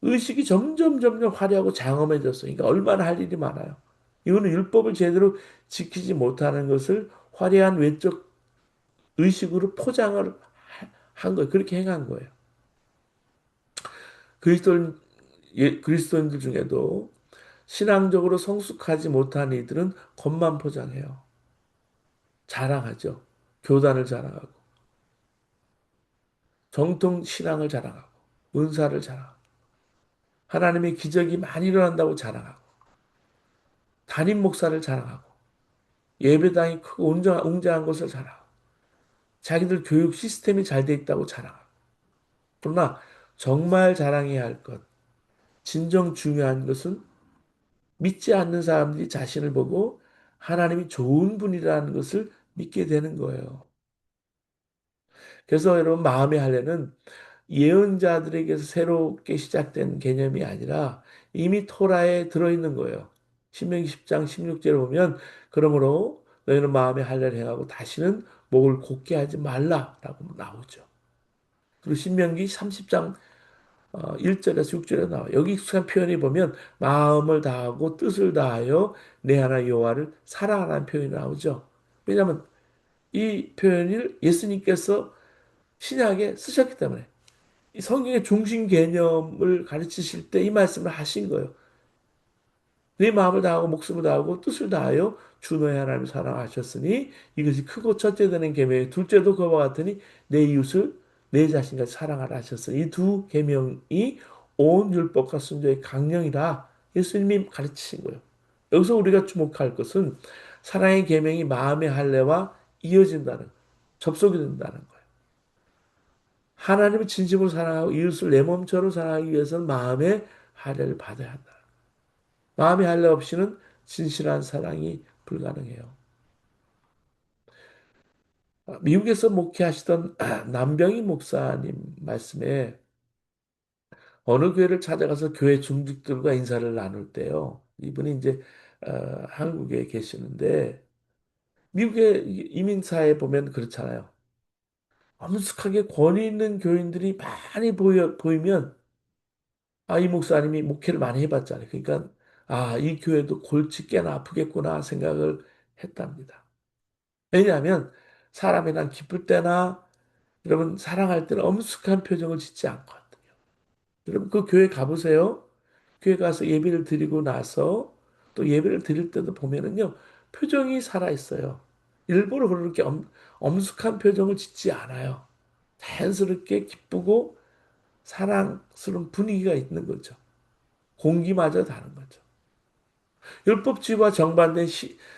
의식이 점점 화려하고 장엄해졌어요. 그러니까 얼마나 할 일이 많아요. 이거는 율법을 제대로 지키지 못하는 것을 화려한 외적 의식으로 포장을 한 거예요. 그렇게 행한 거예요. 그리스도인들 중에도 신앙적으로 성숙하지 못한 이들은 겉만 포장해요. 자랑하죠. 교단을 자랑하고, 정통 신앙을 자랑하고, 은사를 자랑하고, 하나님의 기적이 많이 일어난다고 자랑하고, 담임 목사를 자랑하고, 예배당이 크고 웅장한 것을 자랑하고, 자기들 교육 시스템이 잘 돼 있다고 자랑하고. 그러나 정말 자랑해야 할 것, 진정 중요한 것은 믿지 않는 사람들이 자신을 보고 하나님이 좋은 분이라는 것을 믿게 되는 거예요. 그래서 여러분 마음의 할례는 예언자들에게서 새롭게 시작된 개념이 아니라 이미 토라에 들어있는 거예요. 신명기 10장 16절에 보면 그러므로 너희는 마음의 할례를 행하고 다시는 목을 곧게 하지 말라라고 나오죠. 그리고 신명기 30장 1절에서 6절에 나와요. 여기 익숙한 표현이 보면 마음을 다하고 뜻을 다하여 내 하나 여호와를 사랑하라는 표현이 나오죠. 왜냐하면 이 표현을 예수님께서 신약에 쓰셨기 때문에 이 성경의 중심 개념을 가르치실 때 이 말씀을 하신 거예요. 내 마음을 다하고 목숨을 다하고 뜻을 다하여 주 너의 하나님을 사랑하셨으니 이것이 크고 첫째 되는 계명이 둘째도 그와 같으니 내 이웃을 내 자신같이 사랑하라 하셨으니 이 두 계명이 온 율법과 순종의 강령이라 예수님이 가르치신 거예요. 여기서 우리가 주목할 것은 사랑의 계명이 마음의 할례와 이어진다는 접속이 된다는 거예요. 하나님을 진심으로 사랑하고 이웃을 내 몸처럼 사랑하기 위해서는 마음의 할례를 받아야 한다. 마음의 할례 없이는 진실한 사랑이 불가능해요. 미국에서 목회하시던 남병희 목사님 말씀에 어느 교회를 찾아가서 교회 중직들과 인사를 나눌 때요. 이분이 이제 한국에 계시는데 미국의 이민사에 보면 그렇잖아요. 엄숙하게 권위 있는 교인들이 많이 보이면 이 목사님이 목회를 많이 해봤잖아요. 그러니까 이 교회도 골치 꽤나 아프겠구나 생각을 했답니다. 왜냐하면 사람이 난 기쁠 때나 여러분 사랑할 때는 엄숙한 표정을 짓지 않거든요. 여러분 그 교회 가보세요. 교회 가서 예배를 드리고 나서 또 예배를 드릴 때도 보면은요 표정이 살아 있어요. 일부러 그렇게 엄숙한 표정을 짓지 않아요. 자연스럽게 기쁘고 사랑스러운 분위기가 있는 거죠. 공기마저 다른 거죠. 율법주의와 정반대인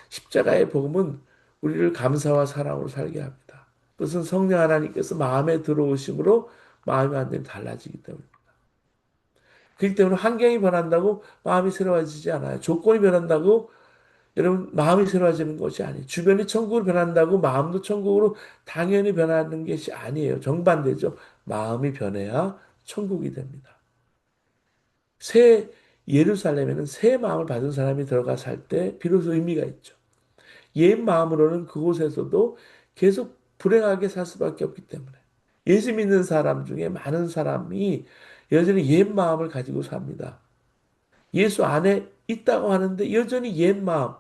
십자가의 복음은 우리를 감사와 사랑으로 살게 합니다. 그것은 성령 하나님께서 마음에 들어오심으로 마음이 완전히 달라지기 때문입니다. 그렇기 때문에 환경이 변한다고 마음이 새로워지지 않아요. 조건이 변한다고 여러분 마음이 새로워지는 것이 아니에요. 주변이 천국으로 변한다고 마음도 천국으로 당연히 변하는 것이 아니에요. 정반대죠. 마음이 변해야 천국이 됩니다. 새 예루살렘에는 새 마음을 받은 사람이 들어가 살 때 비로소 의미가 있죠. 옛 마음으로는 그곳에서도 계속 불행하게 살 수밖에 없기 때문에 예수 믿는 사람 중에 많은 사람이 여전히 옛 마음을 가지고 삽니다. 예수 안에 있다고 하는데 여전히 옛 마음.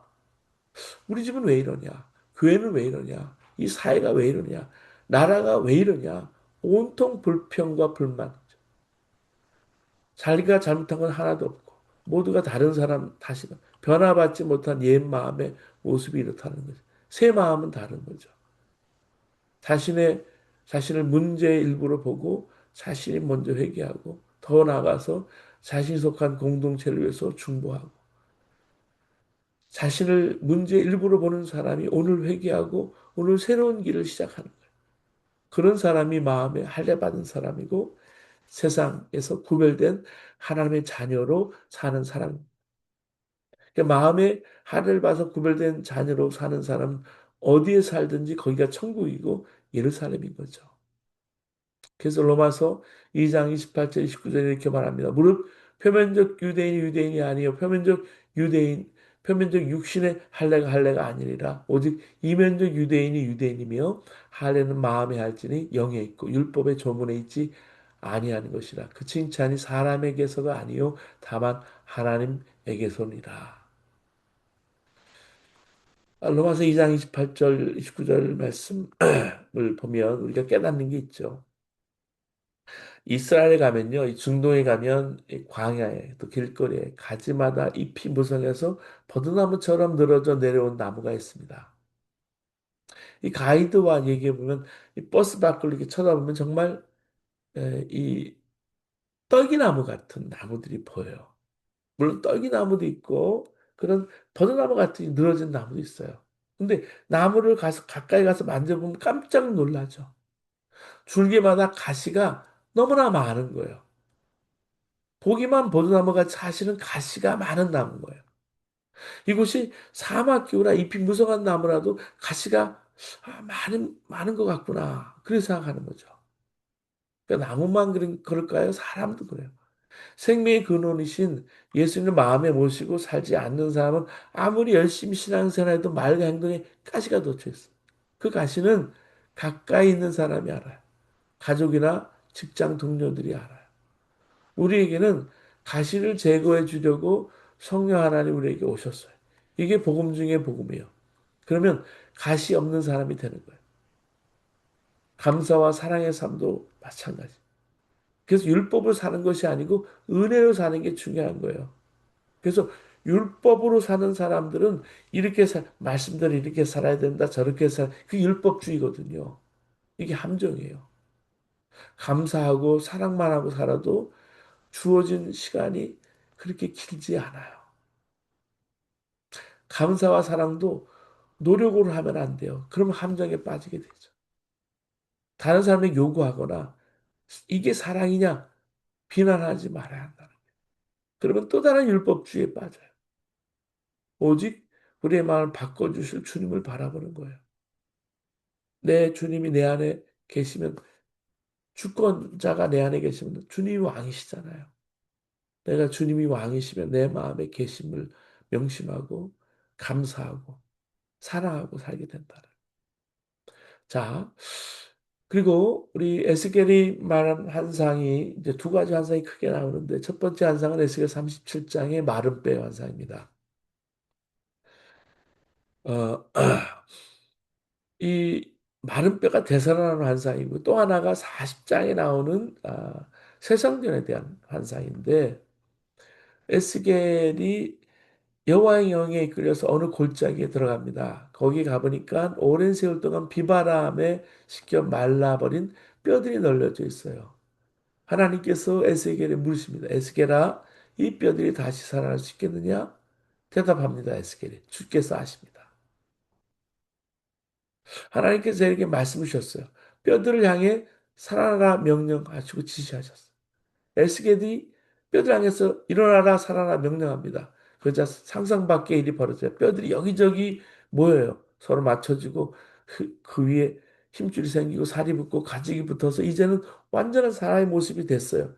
우리 집은 왜 이러냐? 교회는 왜 이러냐? 이 사회가 왜 이러냐? 나라가 왜 이러냐? 온통 불평과 불만. 자기가 잘못한 건 하나도 없고 모두가 다른 사람 탓이다. 변화받지 못한 옛 마음의 모습이 이렇다는 거죠. 새 마음은 다른 거죠. 자신의 자신을 문제의 일부로 보고 자신이 먼저 회개하고 더 나아가서 자신이 속한 공동체를 위해서 중보하고 자신을 문제의 일부로 보는 사람이 오늘 회개하고 오늘 새로운 길을 시작하는 거예요. 그런 사람이 마음에 할례 받은 사람이고 세상에서 구별된 하나님의 자녀로 사는 사람. 그러니까 마음에 하늘 봐서 구별된 자녀로 사는 사람 어디에 살든지 거기가 천국이고 예루살렘인 거죠. 그래서 로마서 2장 28절 29절에 이렇게 말합니다. 무릇 표면적 유대인이 유대인이 아니요 표면적 육신의 할례가 아니니라 오직 이면적 유대인이 유대인이며 할례는 마음에 할지니 영에 있고 율법의 조문에 있지 아니하는 것이라 그 칭찬이 사람에게서가 아니요 다만 하나님에게서니라. 로마서 2장 28절 29절 말씀을 보면 우리가 깨닫는 게 있죠. 이스라엘에 가면요, 이 중동에 가면 이 광야에 또 길거리에 가지마다 잎이 무성해서 버드나무처럼 늘어져 내려온 나무가 있습니다. 이 가이드와 얘기해 보면 이 버스 밖을 이렇게 쳐다보면 정말 이 떡이나무 같은 나무들이 보여요. 물론 떡이나무도 있고 그런 버드나무 같은 늘어진 나무도 있어요. 근데 나무를 가서 가까이 가서 만져보면 깜짝 놀라죠. 줄기마다 가시가 너무나 많은 거예요. 보기만 버드나무가 사실은 가시가 많은 나무인 거예요. 이곳이 사막 기후라 잎이 무성한 나무라도 가시가 많은 것 같구나. 그렇게 생각하는 거죠. 그러니까 나무만 그럴까요? 사람도 그래요. 생명의 근원이신 예수님을 마음에 모시고 살지 않는 사람은 아무리 열심히 신앙생활해도 말과 행동에 가시가 돋쳐 있어요. 그 가시는 가까이 있는 사람이 알아요. 가족이나 직장 동료들이 알아요. 우리에게는 가시를 제거해 주려고 성령 하나님 우리에게 오셨어요. 이게 복음 중에 복음이에요. 그러면 가시 없는 사람이 되는 거예요. 감사와 사랑의 삶도 마찬가지. 그래서 율법을 사는 것이 아니고 은혜로 사는 게 중요한 거예요. 그래서 율법으로 사는 사람들은 말씀대로 이렇게 살아야 된다, 저렇게 그 율법주의거든요. 이게 함정이에요. 감사하고 사랑만 하고 살아도 주어진 시간이 그렇게 길지 않아요. 감사와 사랑도 노력으로 하면 안 돼요. 그러면 함정에 빠지게 되죠. 다른 사람에게 요구하거나 이게 사랑이냐 비난하지 말아야 한다는 거예요. 그러면 또 다른 율법주의에 빠져요. 오직 우리의 마음을 바꿔주실 주님을 바라보는 거예요. 내 주님이 내 안에 계시면 주권자가 내 안에 계시면 주님이 왕이시잖아요. 내가 주님이 왕이시면 내 마음에 계심을 명심하고 감사하고 사랑하고 살게 된다. 자, 그리고 우리 에스겔이 말한 환상이 이제 두 가지 환상이 크게 나오는데 첫 번째 환상은 에스겔 37장의 마른 뼈의 환상입니다. 어, 이 마른 뼈가 되살아나는 환상이고 또 하나가 40장에 나오는 새성전에 대한 환상인데 에스겔이 여호와의 영에 이끌려서 어느 골짜기에 들어갑니다. 거기 가보니까 오랜 세월 동안 비바람에 식혀 말라버린 뼈들이 널려져 있어요. 하나님께서 에스겔에 물으십니다. 에스겔아, 이 뼈들이 다시 살아날 수 있겠느냐? 대답합니다. 에스겔이 주께서 아십니다. 하나님께서 저에게 말씀을 주셨어요. 뼈들을 향해 살아나라 명령하시고 지시하셨어요. 에스겔이 뼈들 향해서 일어나라 살아라 명령합니다. 그러자 상상 밖의 일이 벌어져요. 뼈들이 여기저기 모여요. 서로 맞춰지고 그 위에 힘줄이 생기고 살이 붙고 가죽이 붙어서 이제는 완전한 사람의 모습이 됐어요.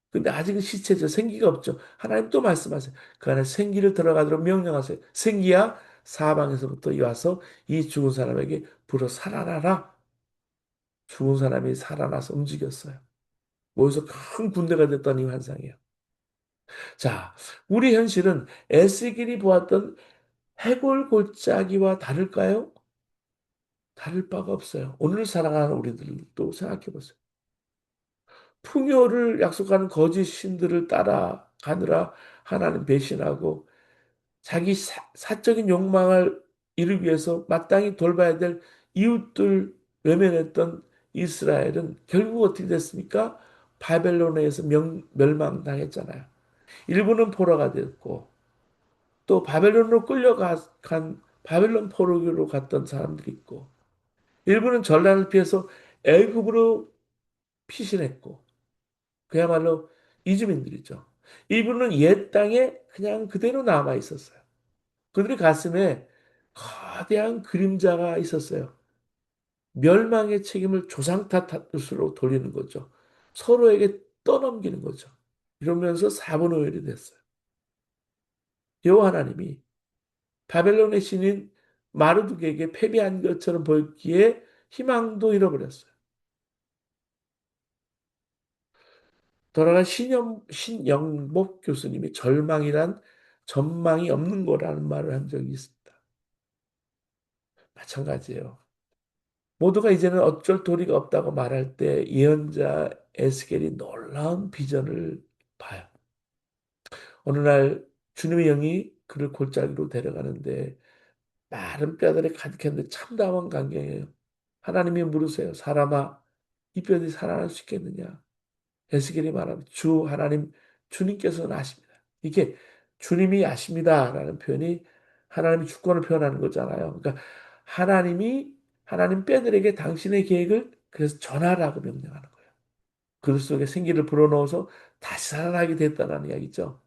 근데 아직은 시체죠. 생기가 없죠. 하나님 또 말씀하세요. 그 안에 생기를 들어가도록 명령하세요. 생기야 사방에서부터 와서 이 죽은 사람에게 불어 살아나라. 죽은 사람이 살아나서 움직였어요. 모여서 큰 군대가 됐던 이 환상이에요. 자, 우리 현실은 에스겔이 보았던 해골 골짜기와 다를까요? 다를 바가 없어요. 오늘 살아가는 우리들도 생각해 보세요. 풍요를 약속하는 거짓 신들을 따라가느라 하나님 배신하고 자기 사적인 욕망을 이루기 위해서 마땅히 돌봐야 될 이웃들 외면했던 이스라엘은 결국 어떻게 됐습니까? 바벨론에 의해서 멸망당했잖아요. 일부는 포로가 됐고 또 바벨론으로 끌려간 바벨론 포로기로 갔던 사람들이 있고 일부는 전란을 피해서 애굽으로 피신했고 그야말로 이주민들이죠. 일부는 옛 땅에 그냥 그대로 남아 있었어요. 그들의 가슴에 거대한 그림자가 있었어요. 멸망의 책임을 조상 탓으로 돌리는 거죠. 서로에게 떠넘기는 거죠. 이러면서 사분오열이 됐어요. 여호와 하나님이 바벨론의 신인 마르둑에게 패배한 것처럼 보였기에 희망도 잃어버렸어요. 돌아간 신영복 교수님이 절망이란 전망이 없는 거라는 말을 한 적이 있습니다. 마찬가지예요. 모두가 이제는 어쩔 도리가 없다고 말할 때 예언자 에스겔이 놀라운 비전을 봐요. 어느 날 주님의 영이 그를 골짜기로 데려가는데 마른 뼈들이 가득했는데 참담한 광경이에요. 하나님이 물으세요. 사람아, 이 뼈들이 살아날 수 있겠느냐? 에스겔이 말합니다. 주 하나님, 주님께서는 아십니다. 이게 주님이 아십니다라는 표현이 하나님의 주권을 표현하는 거잖아요. 그러니까 하나님이 하나님 뼈들에게 당신의 계획을 그래서 전하라고 명령하는 거예요. 그들 속에 생기를 불어넣어서 다시 살아나게 됐다는 이야기죠.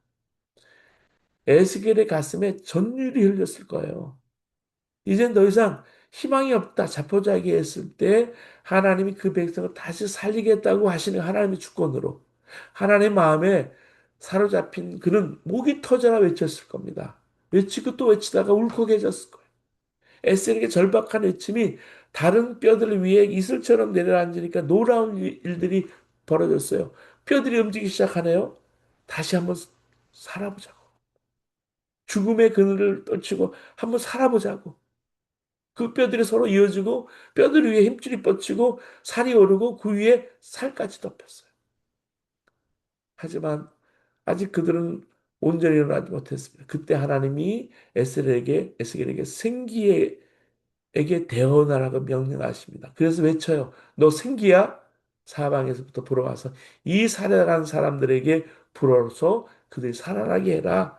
에스겔의 가슴에 전율이 흘렸을 거예요. 이젠 더 이상 희망이 없다. 자포자기했을 때 하나님이 그 백성을 다시 살리겠다고 하시는 하나님의 주권으로 하나님의 마음에 사로잡힌 그는 목이 터져라 외쳤을 겁니다. 외치고 또 외치다가 울컥해졌을 거예요. 에스겔에게 절박한 외침이 다른 뼈들 위에 이슬처럼 내려앉으니까 놀라운 일들이 벌어졌어요. 뼈들이 움직이기 시작하네요. 다시 한번 살아보자고. 죽음의 그늘을 떨치고 한번 살아보자고. 그 뼈들이 서로 이어지고 뼈들 위에 힘줄이 뻗치고 살이 오르고 그 위에 살까지 덮였어요. 하지만 아직 그들은 온전히 일어나지 못했습니다. 그때 하나님이 에스겔에게 생기에게 대언하라고 명령하십니다. 그래서 외쳐요. 너 생기야? 사방에서부터 불어와서 이 살아난 사람들에게 불어서 그들이 살아나게 해라.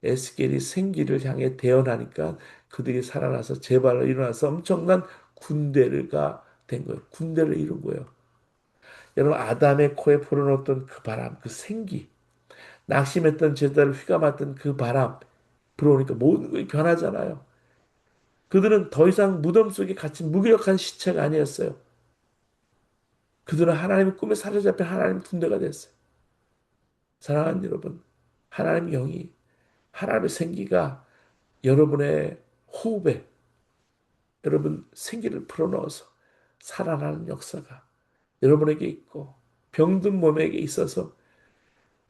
에스겔이 생기를 향해 대언하니까 그들이 살아나서 재발로 일어나서 엄청난 군대가 된 거예요. 군대를 이룬 거예요. 여러분 아담의 코에 불어넣었던 그 바람, 그 생기, 낙심했던 제자를 휘감았던 그 바람 불어오니까 모든 것이 변하잖아요. 그들은 더 이상 무덤 속에 갇힌 무기력한 시체가 아니었어요. 그들은 하나님의 꿈에 사로잡힌 하나님 군대가 됐어요. 사랑하는 여러분, 하나님의 영이 하나님의 생기가 여러분의 호흡에 여러분 생기를 불어넣어서 살아나는 역사가 여러분에게 있고 병든 몸에게 있어서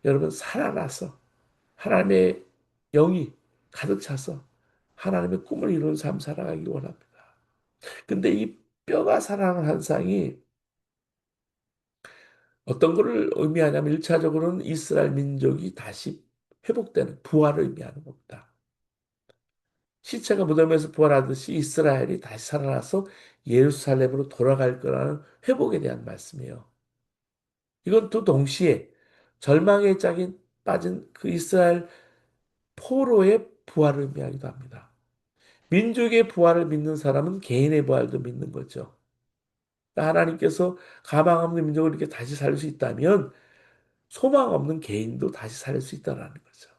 여러분 살아나서 하나님의 영이 가득 차서 하나님의 꿈을 이루는 삶 살아가기 원합니다. 근데 이 뼈가 살아나는 현상이 어떤 것을 의미하냐면 일차적으로는 이스라엘 민족이 다시 회복되는 부활을 의미하는 겁니다. 시체가 무덤에서 부활하듯이 이스라엘이 다시 살아나서 예루살렘으로 돌아갈 거라는 회복에 대한 말씀이에요. 이건 또 동시에 절망의 짝이 빠진 그 이스라엘 포로의 부활을 의미하기도 합니다. 민족의 부활을 믿는 사람은 개인의 부활도 믿는 거죠. 그러니까 하나님께서 가망 없는 민족을 이렇게 다시 살릴 수 있다면 소망 없는 개인도 다시 살릴 수 있다는 거죠.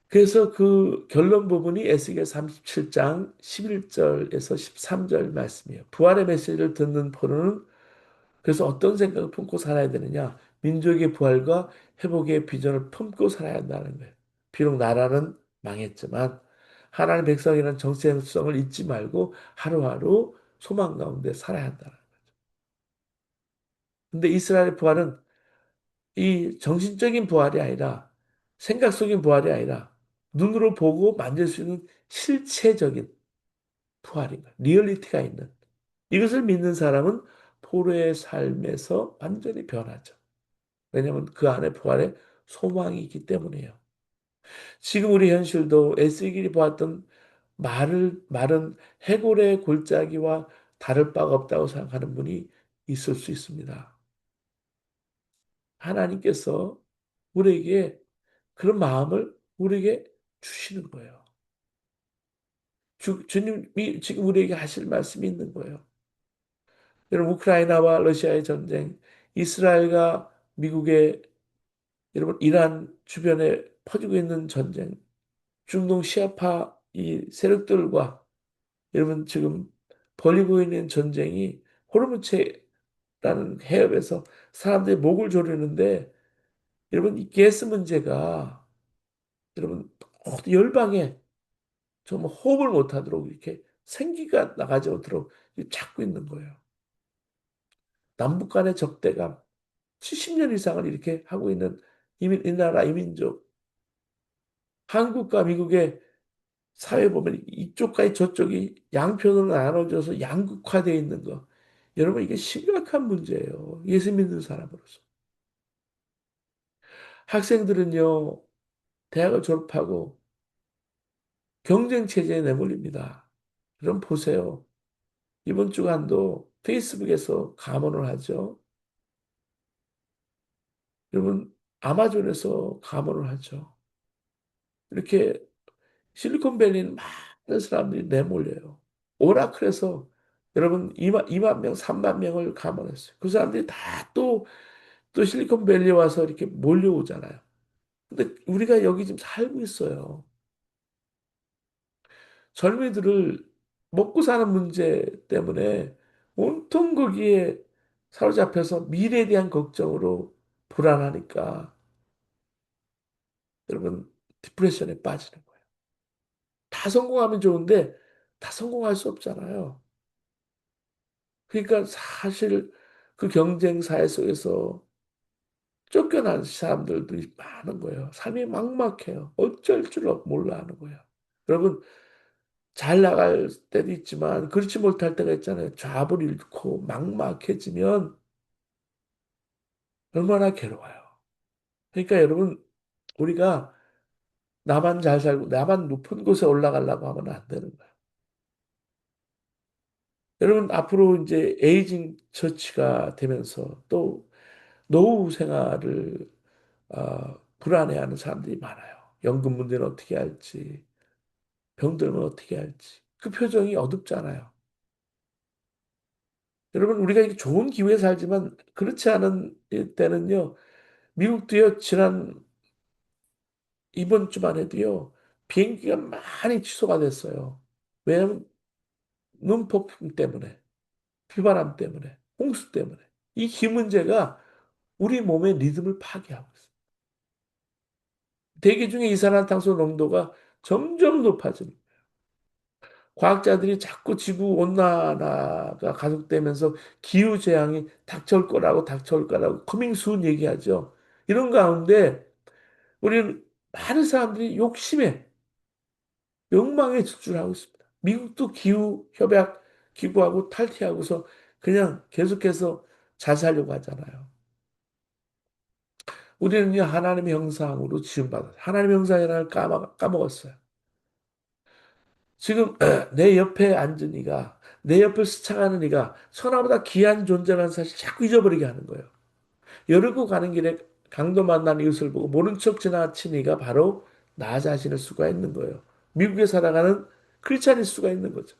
그래서 그 결론 부분이 에스겔 37장 11절에서 13절 말씀이에요. 부활의 메시지를 듣는 포로는 그래서 어떤 생각을 품고 살아야 되느냐? 민족의 부활과 회복의 비전을 품고 살아야 한다는 거예요. 비록 나라는 망했지만 하나님의 백성이라는 정체성을 잊지 말고 하루하루 소망 가운데 살아야 한다는 거예요. 근데 이스라엘의 부활은 이 정신적인 부활이 아니라 생각 속인 부활이 아니라 눈으로 보고 만질 수 있는 실체적인 부활인 거예요. 리얼리티가 있는. 이것을 믿는 사람은 포로의 삶에서 완전히 변하죠. 왜냐하면 그 안에 부활의 소망이 있기 때문이에요. 지금 우리 현실도 에스겔이 보았던 마른 해골의 골짜기와 다를 바가 없다고 생각하는 분이 있을 수 있습니다. 하나님께서 우리에게 그런 마음을 우리에게 주시는 거예요. 주님이 지금 우리에게 하실 말씀이 있는 거예요. 여러분, 우크라이나와 러시아의 전쟁, 이스라엘과 미국의 여러분, 이란 주변에 퍼지고 있는 전쟁, 중동 시아파 이 세력들과 여러분 지금 벌이고 있는 전쟁이 호르무즈라는 해협에서 사람들이 목을 조르는데 여러분 이 가스 문제가 여러분 모두 열방에 정말 호흡을 못하도록 이렇게 생기가 나가지 않도록 잡고 있는 거예요. 남북 간의 적대가 70년 이상을 이렇게 하고 있는 이 나라 이민족 한국과 미국의 사회 보면 이쪽과 저쪽이 양편으로 나눠져서 양극화되어 있는 거. 여러분, 이게 심각한 문제예요. 예수 믿는 사람으로서. 학생들은요, 대학을 졸업하고 경쟁 체제에 내몰립니다. 여러분 보세요. 이번 주간도 페이스북에서 감언을 하죠. 여러분, 아마존에서 감언을 하죠. 이렇게 실리콘밸리는 많은 사람들이 내몰려요. 오라클에서 여러분 2만 명, 3만 명을 감원했어요. 그 사람들이 다 또 실리콘밸리에 와서 이렇게 몰려오잖아요. 근데 우리가 여기 지금 살고 있어요. 젊은이들을 먹고 사는 문제 때문에 온통 거기에 사로잡혀서 미래에 대한 걱정으로 불안하니까 여러분 디프레션에 빠지는 거예요. 다 성공하면 좋은데 다 성공할 수 없잖아요. 그러니까 사실 그 경쟁 사회 속에서 쫓겨난 사람들도 많은 거예요. 삶이 막막해요. 어쩔 줄 몰라 하는 거예요. 여러분, 잘 나갈 때도 있지만 그렇지 못할 때가 있잖아요. 잡을 잃고 막막해지면 얼마나 괴로워요. 그러니까 여러분, 우리가 나만 잘 살고 나만 높은 곳에 올라가려고 하면 안 되는 거예요. 여러분, 앞으로 이제 에이징 처치가 되면서 또 노후 생활을 불안해하는 사람들이 많아요. 연금 문제는 어떻게 할지, 병들면 어떻게 할지. 그 표정이 어둡잖아요. 여러분, 우리가 이게 좋은 기회에 살지만 그렇지 않은 때는요, 미국도요, 이번 주만 해도요, 비행기가 많이 취소가 됐어요. 왜냐하면 눈폭풍 때문에, 비바람 때문에, 홍수 때문에. 이 기문제가 우리 몸의 리듬을 파괴하고 있어요. 대기 중에 이산화탄소 농도가 점점 높아집니다. 과학자들이 자꾸 지구 온난화가 가속되면서 기후 재앙이 닥쳐올 거라고 커밍 순 얘기하죠. 이런 가운데 우리는 많은 사람들이 욕심에 욕망에 질주하고 있습니다. 미국도 기후 협약 기구하고 탈퇴하고서 그냥 계속해서 잘 살려고 하잖아요. 우리는요 하나님의 형상으로 지음받았어요. 하나님의 형상이라는 걸 까먹었어요. 지금 내 옆에 앉은 이가 내 옆을 스쳐가는 이가 천하보다 귀한 존재라는 사실 자꾸 잊어버리게 하는 거예요. 여르고 가는 길에 강도 만난 이웃을 보고 모른 척 지나친 이가 바로 나 자신일 수가 있는 거예요. 미국에 살아가는 크리스찬일 수가 있는 거죠.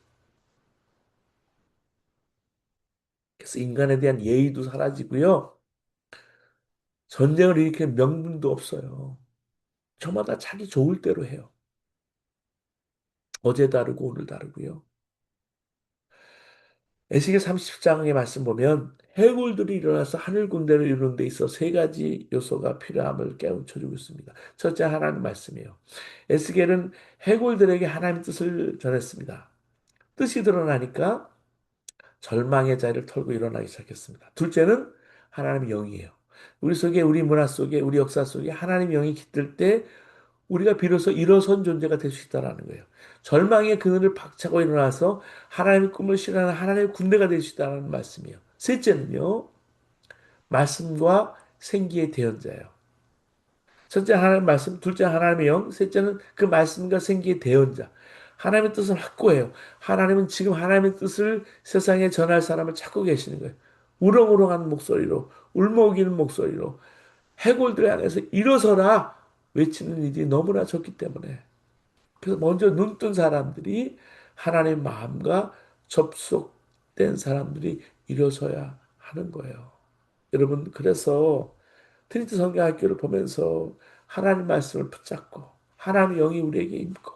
그래서 인간에 대한 예의도 사라지고요. 전쟁을 일으키는 명분도 없어요. 저마다 자기 좋을 대로 해요. 어제 다르고 오늘 다르고요. 에스겔 30장의 말씀 보면 해골들이 일어나서 하늘 군대를 이루는 데 있어 세 가지 요소가 필요함을 깨우쳐주고 있습니다. 첫째 하나님 말씀이에요. 에스겔은 해골들에게 하나님 뜻을 전했습니다. 뜻이 드러나니까 절망의 자리를 털고 일어나기 시작했습니다. 둘째는 하나님의 영이에요. 우리 속에 우리 문화 속에 우리 역사 속에 하나님의 영이 깃들 때 우리가 비로소 일어선 존재가 될 수 있다는 거예요. 절망의 그늘을 박차고 일어나서 하나님의 꿈을 실현하는 하나님의 군대가 될 수 있다는 말씀이에요. 셋째는요, 말씀과 생기의 대언자예요. 첫째 하나님의 말씀, 둘째 하나님의 영, 셋째는 그 말씀과 생기의 대언자. 하나님의 뜻을 확고해요. 하나님은 지금 하나님의 뜻을 세상에 전할 사람을 찾고 계시는 거예요. 우렁우렁한 목소리로, 울먹이는 목소리로 해골들 향해서 일어서라 외치는 일이 너무나 적기 때문에 그래서 먼저 눈뜬 사람들이 하나님의 마음과 접속된 사람들이 일어서야 하는 거예요. 여러분, 그래서 트리트 성경학교를 보면서 하나님 말씀을 붙잡고 하나님의 영이 우리에게 임고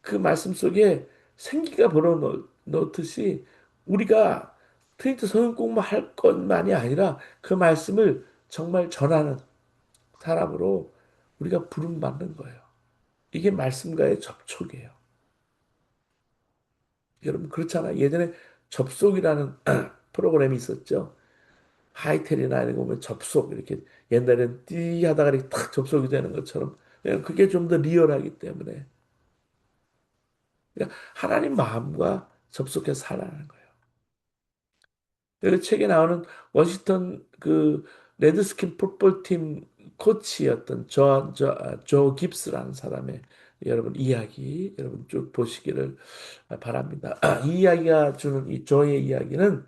그 말씀 속에 생기가 불어넣듯이 우리가 트리트 성경 공부할 것만이 아니라 그 말씀을 정말 전하는 사람으로 우리가 부름받는 거예요. 이게 말씀과의 접촉이에요. 여러분 그렇잖아요. 예전에 접속이라는 프로그램이 있었죠. 하이텔이나 이런 거 보면 접속 이렇게 옛날엔 띠 하다가 이렇게 탁 접속이 되는 것처럼 그게 좀 더 리얼하기 때문에 그러니까 하나님 마음과 접속해서 살아가는 거예요. 그 책에 나오는 워싱턴 그 레드스킨 풋볼팀 코치였던 조 깁스라는 사람의 여러분 이야기 여러분 쭉 보시기를 바랍니다. 이 이야기가 주는 이 조의 이야기는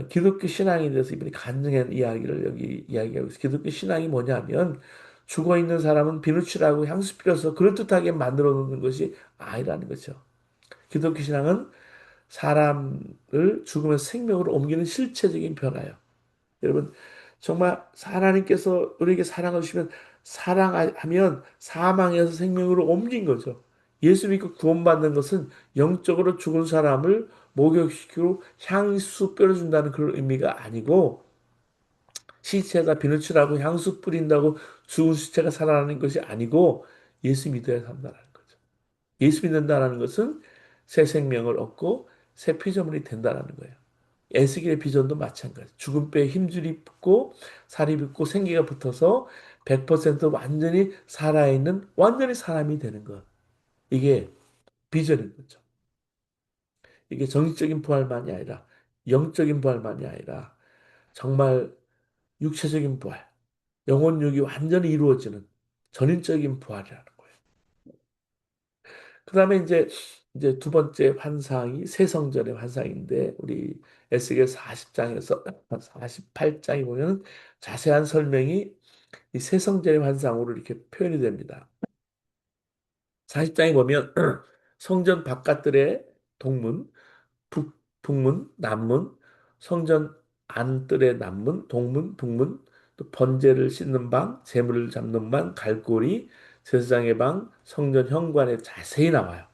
기독교 신앙에 대해서 이분이 간증한 이야기를 여기 이야기하고 있어요. 기독교 신앙이 뭐냐면 죽어 있는 사람은 비누칠하고 향수 뿌려서 그럴듯하게 만들어 놓는 것이 아니라는 거죠. 기독교 신앙은 사람을 죽으면 생명으로 옮기는 실체적인 변화예요. 여러분, 정말 하나님께서 우리에게 사랑을 주시면 사랑하면 사망에서 생명으로 옮긴 거죠. 예수 믿고 구원받는 것은 영적으로 죽은 사람을 목욕시키고 향수 뿌려준다는 그런 의미가 아니고 시체에다 비누칠하고 향수 뿌린다고 죽은 시체가 살아나는 것이 아니고 예수 믿어야 산다는 거죠. 예수 믿는다는 것은 새 생명을 얻고 새 피조물이 된다는 거예요. 에스겔의 비전도 마찬가지. 죽은 뼈에 힘줄이 붙고 살이 붙고 생기가 붙어서 100% 완전히 살아있는 완전히 사람이 되는 것. 이게 비전인 거죠. 이게 정신적인 부활만이 아니라 영적인 부활만이 아니라 정말 육체적인 부활, 영혼육이 완전히 이루어지는 전인적인 부활이라는 거예요. 그다음에 이제 두 번째 환상이 새성전의 환상인데 우리 에스겔 40장에서 48장에 보면 자세한 설명이 이 새성전의 환상으로 이렇게 표현이 됩니다. 40장에 보면 성전 바깥들의 동문, 북문, 남문, 성전 안뜰의 남문, 동문, 북문, 또 번제를 씻는 방, 재물을 잡는 방, 갈고리, 제사장의 방, 성전 현관에 자세히 나와요.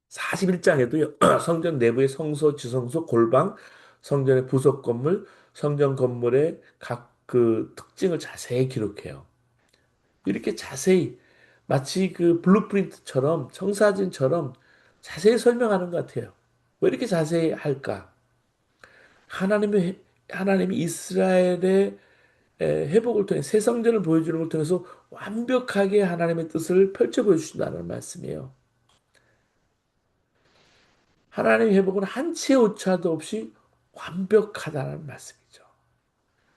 41장에도요, 성전 내부의 성소, 지성소, 골방, 성전의 부속 건물, 성전 건물의 각 그 특징을 자세히 기록해요. 이렇게 자세히 마치 그 블루프린트처럼 청사진처럼 자세히 설명하는 것 같아요. 왜 이렇게 자세히 할까? 하나님이 이스라엘의 회복을 통해 새 성전을 보여주는 걸 통해서 완벽하게 하나님의 뜻을 펼쳐 보여주신다는 말씀이에요. 하나님의 회복은 한 치의 오차도 없이 완벽하다는 말씀이죠.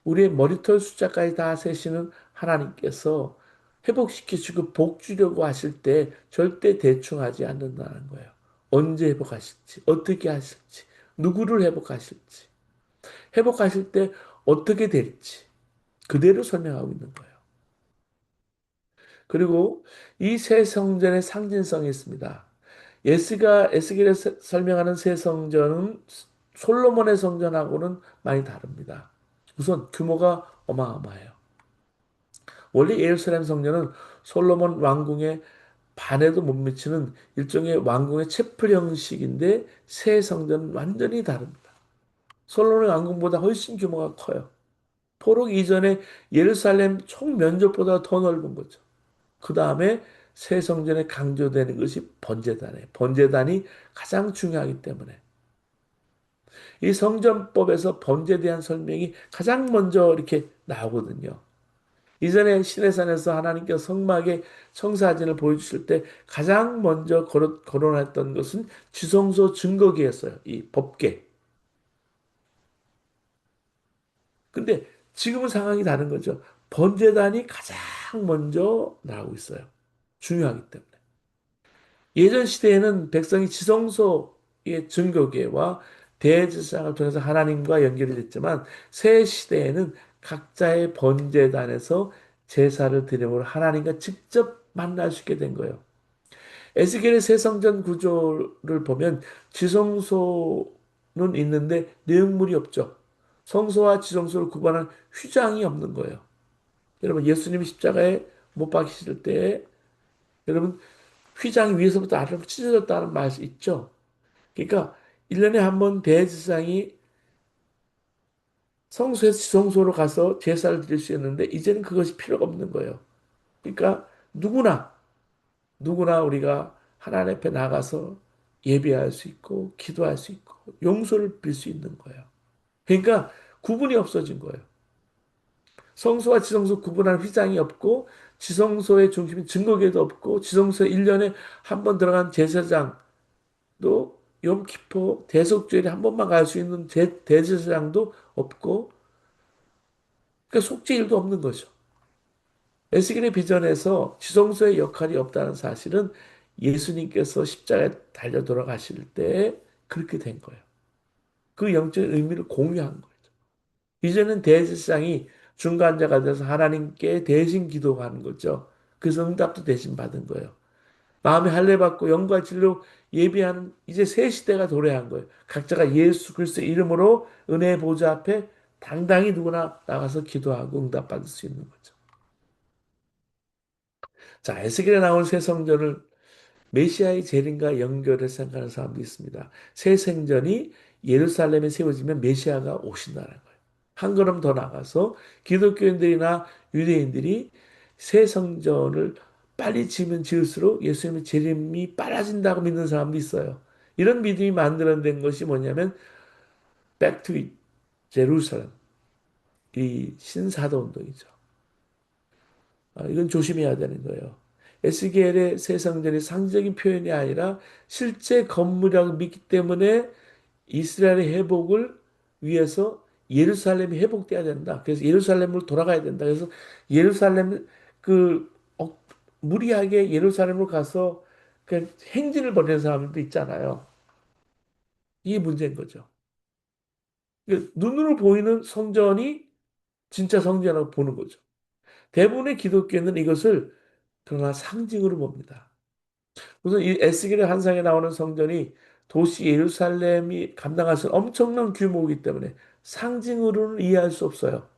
우리의 머리털 숫자까지 다 세시는 하나님께서 회복시키시고 복 주려고 하실 때 절대 대충 하지 않는다는 거예요. 언제 회복하실지, 어떻게 하실지, 누구를 회복하실지, 회복하실 때 어떻게 될지 그대로 설명하고 있는 거예요. 그리고 이 새 성전의 상징성이 있습니다. 에스겔에 설명하는 새 성전은 솔로몬의 성전하고는 많이 다릅니다. 우선 규모가 어마어마해요. 원래 예루살렘 성전은 솔로몬 왕궁의 반에도 못 미치는 일종의 왕궁의 채플 형식인데 새 성전은 완전히 다릅니다. 솔로몬 왕궁보다 훨씬 규모가 커요. 포로기 이전에 예루살렘 총 면적보다 더 넓은 거죠. 그 다음에 새 성전에 강조되는 것이 번제단이에요. 번제단이 가장 중요하기 때문에 이 성전법에서 번제에 대한 설명이 가장 먼저 이렇게 나오거든요. 이전에 시내산에서 하나님께서 성막의 청사진을 보여주실 때 가장 먼저 거론했던 것은 지성소 증거기였어요. 이 법궤. 근데 지금은 상황이 다른 거죠. 번제단이 가장 먼저 나오고 있어요. 중요하기 때문에. 예전 시대에는 백성이 지성소의 증거궤와 대제사장을 통해서 하나님과 연결이 됐지만 새 시대에는 각자의 번제단에서 제사를 드림으로 하나님과 직접 만날 수 있게 된 거예요. 에스겔의 새 성전 구조를 보면 지성소는 있는데 내용물이 없죠. 성소와 지성소를 구분한 휘장이 없는 거예요. 여러분 예수님이 십자가에 못 박히실 때 여러분 휘장이 위에서부터 아래로 찢어졌다는 말이 있죠. 그러니까 1년에 한 번 대제사장이 성소에서 지성소로 가서 제사를 드릴 수 있는데 이제는 그것이 필요가 없는 거예요. 그러니까 누구나 우리가 하나님 앞에 나가서 예배할 수 있고 기도할 수 있고 용서를 빌 수 있는 거예요. 그러니까 구분이 없어진 거예요. 성소와 지성소 구분하는 휘장이 없고 지성소의 중심인 증거궤도 없고 지성소에 1년에 한 번 들어간 제사장도 염기포 대속죄일에 한 번만 갈 수 있는 대제사장도 없고, 그러니까 속죄일도 없는 거죠. 에스겔의 비전에서 지성소의 역할이 없다는 사실은 예수님께서 십자가에 달려 돌아가실 때 그렇게 된 거예요. 그 영적인 의미를 공유한 거죠. 이제는 대제사장이 중간자가 돼서 하나님께 대신 기도하는 거죠. 그래서 응답도 대신 받은 거예요. 마음에 할례 받고 영과 진리로 예비하는 이제 새 시대가 도래한 거예요. 각자가 예수 그리스도의 이름으로 은혜의 보좌 앞에 당당히 누구나 나가서 기도하고 응답받을 수 있는 거죠. 자, 에스겔에 나온 새 성전을 메시아의 재림과 연결해 생각하는 사람도 있습니다. 새 성전이 예루살렘에 세워지면 메시아가 오신다는 거예요. 한 걸음 더 나가서 기독교인들이나 유대인들이 새 성전을 빨리 지으면 지을수록 예수님의 재림이 빨라진다고 믿는 사람도 있어요. 이런 믿음이 만들어낸 것이 뭐냐면 Back to Jerusalem, 이 신사도 운동이죠. 이건 조심해야 되는 거예요. 에스겔의 새 성전이 상징적인 표현이 아니라 실제 건물이라고 믿기 때문에 이스라엘의 회복을 위해서 예루살렘이 회복돼야 된다. 그래서 예루살렘으로 돌아가야 된다. 그래서 예루살렘 그 무리하게 예루살렘으로 가서 그 행진을 벌이는 사람들도 있잖아요. 이게 문제인 거죠. 눈으로 보이는 성전이 진짜 성전이라고 보는 거죠. 대부분의 기독교인은 이것을 그러나 상징으로 봅니다. 우선 이 에스겔의 환상에 나오는 성전이 도시 예루살렘이 감당할 수 있는 엄청난 규모이기 때문에 상징으로는 이해할 수 없어요.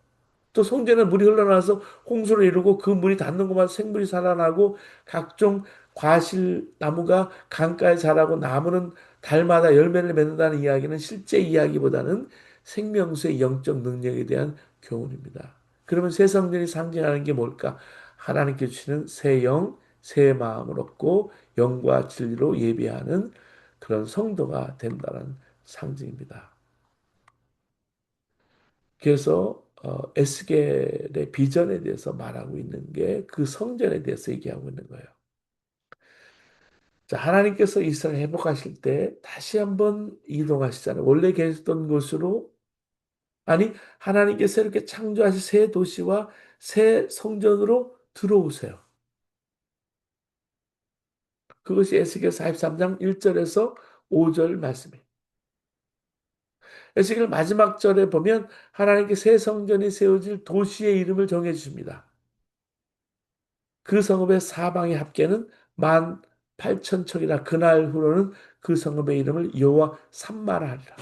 또 성전에 물이 흘러나와서 홍수를 이루고 그 물이 닿는 곳마다 생물이 살아나고 각종 과실 나무가 강가에 자라고 나무는 달마다 열매를 맺는다는 이야기는 실제 이야기보다는 생명수의 영적 능력에 대한 교훈입니다. 그러면 새 성전이 상징하는 게 뭘까? 하나님께 주시는 새 영, 새 마음을 얻고 영과 진리로 예배하는 그런 성도가 된다는 상징입니다. 그래서 에스겔의 비전에 대해서 말하고 있는 게 그 성전에 대해서 얘기하고 있는 거예요. 자, 하나님께서 이스라엘 회복하실 때 다시 한번 이동하시잖아요. 원래 계셨던 곳으로 아니 하나님께 새롭게 창조하신 새 도시와 새 성전으로 들어오세요. 그것이 에스겔 43장 1절에서 5절 말씀이에요. 에스겔 마지막 절에 보면 하나님께 새 성전이 세워질 도시의 이름을 정해 주십니다. 그 성읍의 사방의 합계는 18,000척이라 그날 후로는 그 성읍의 이름을 여호와 삼마라 하리라.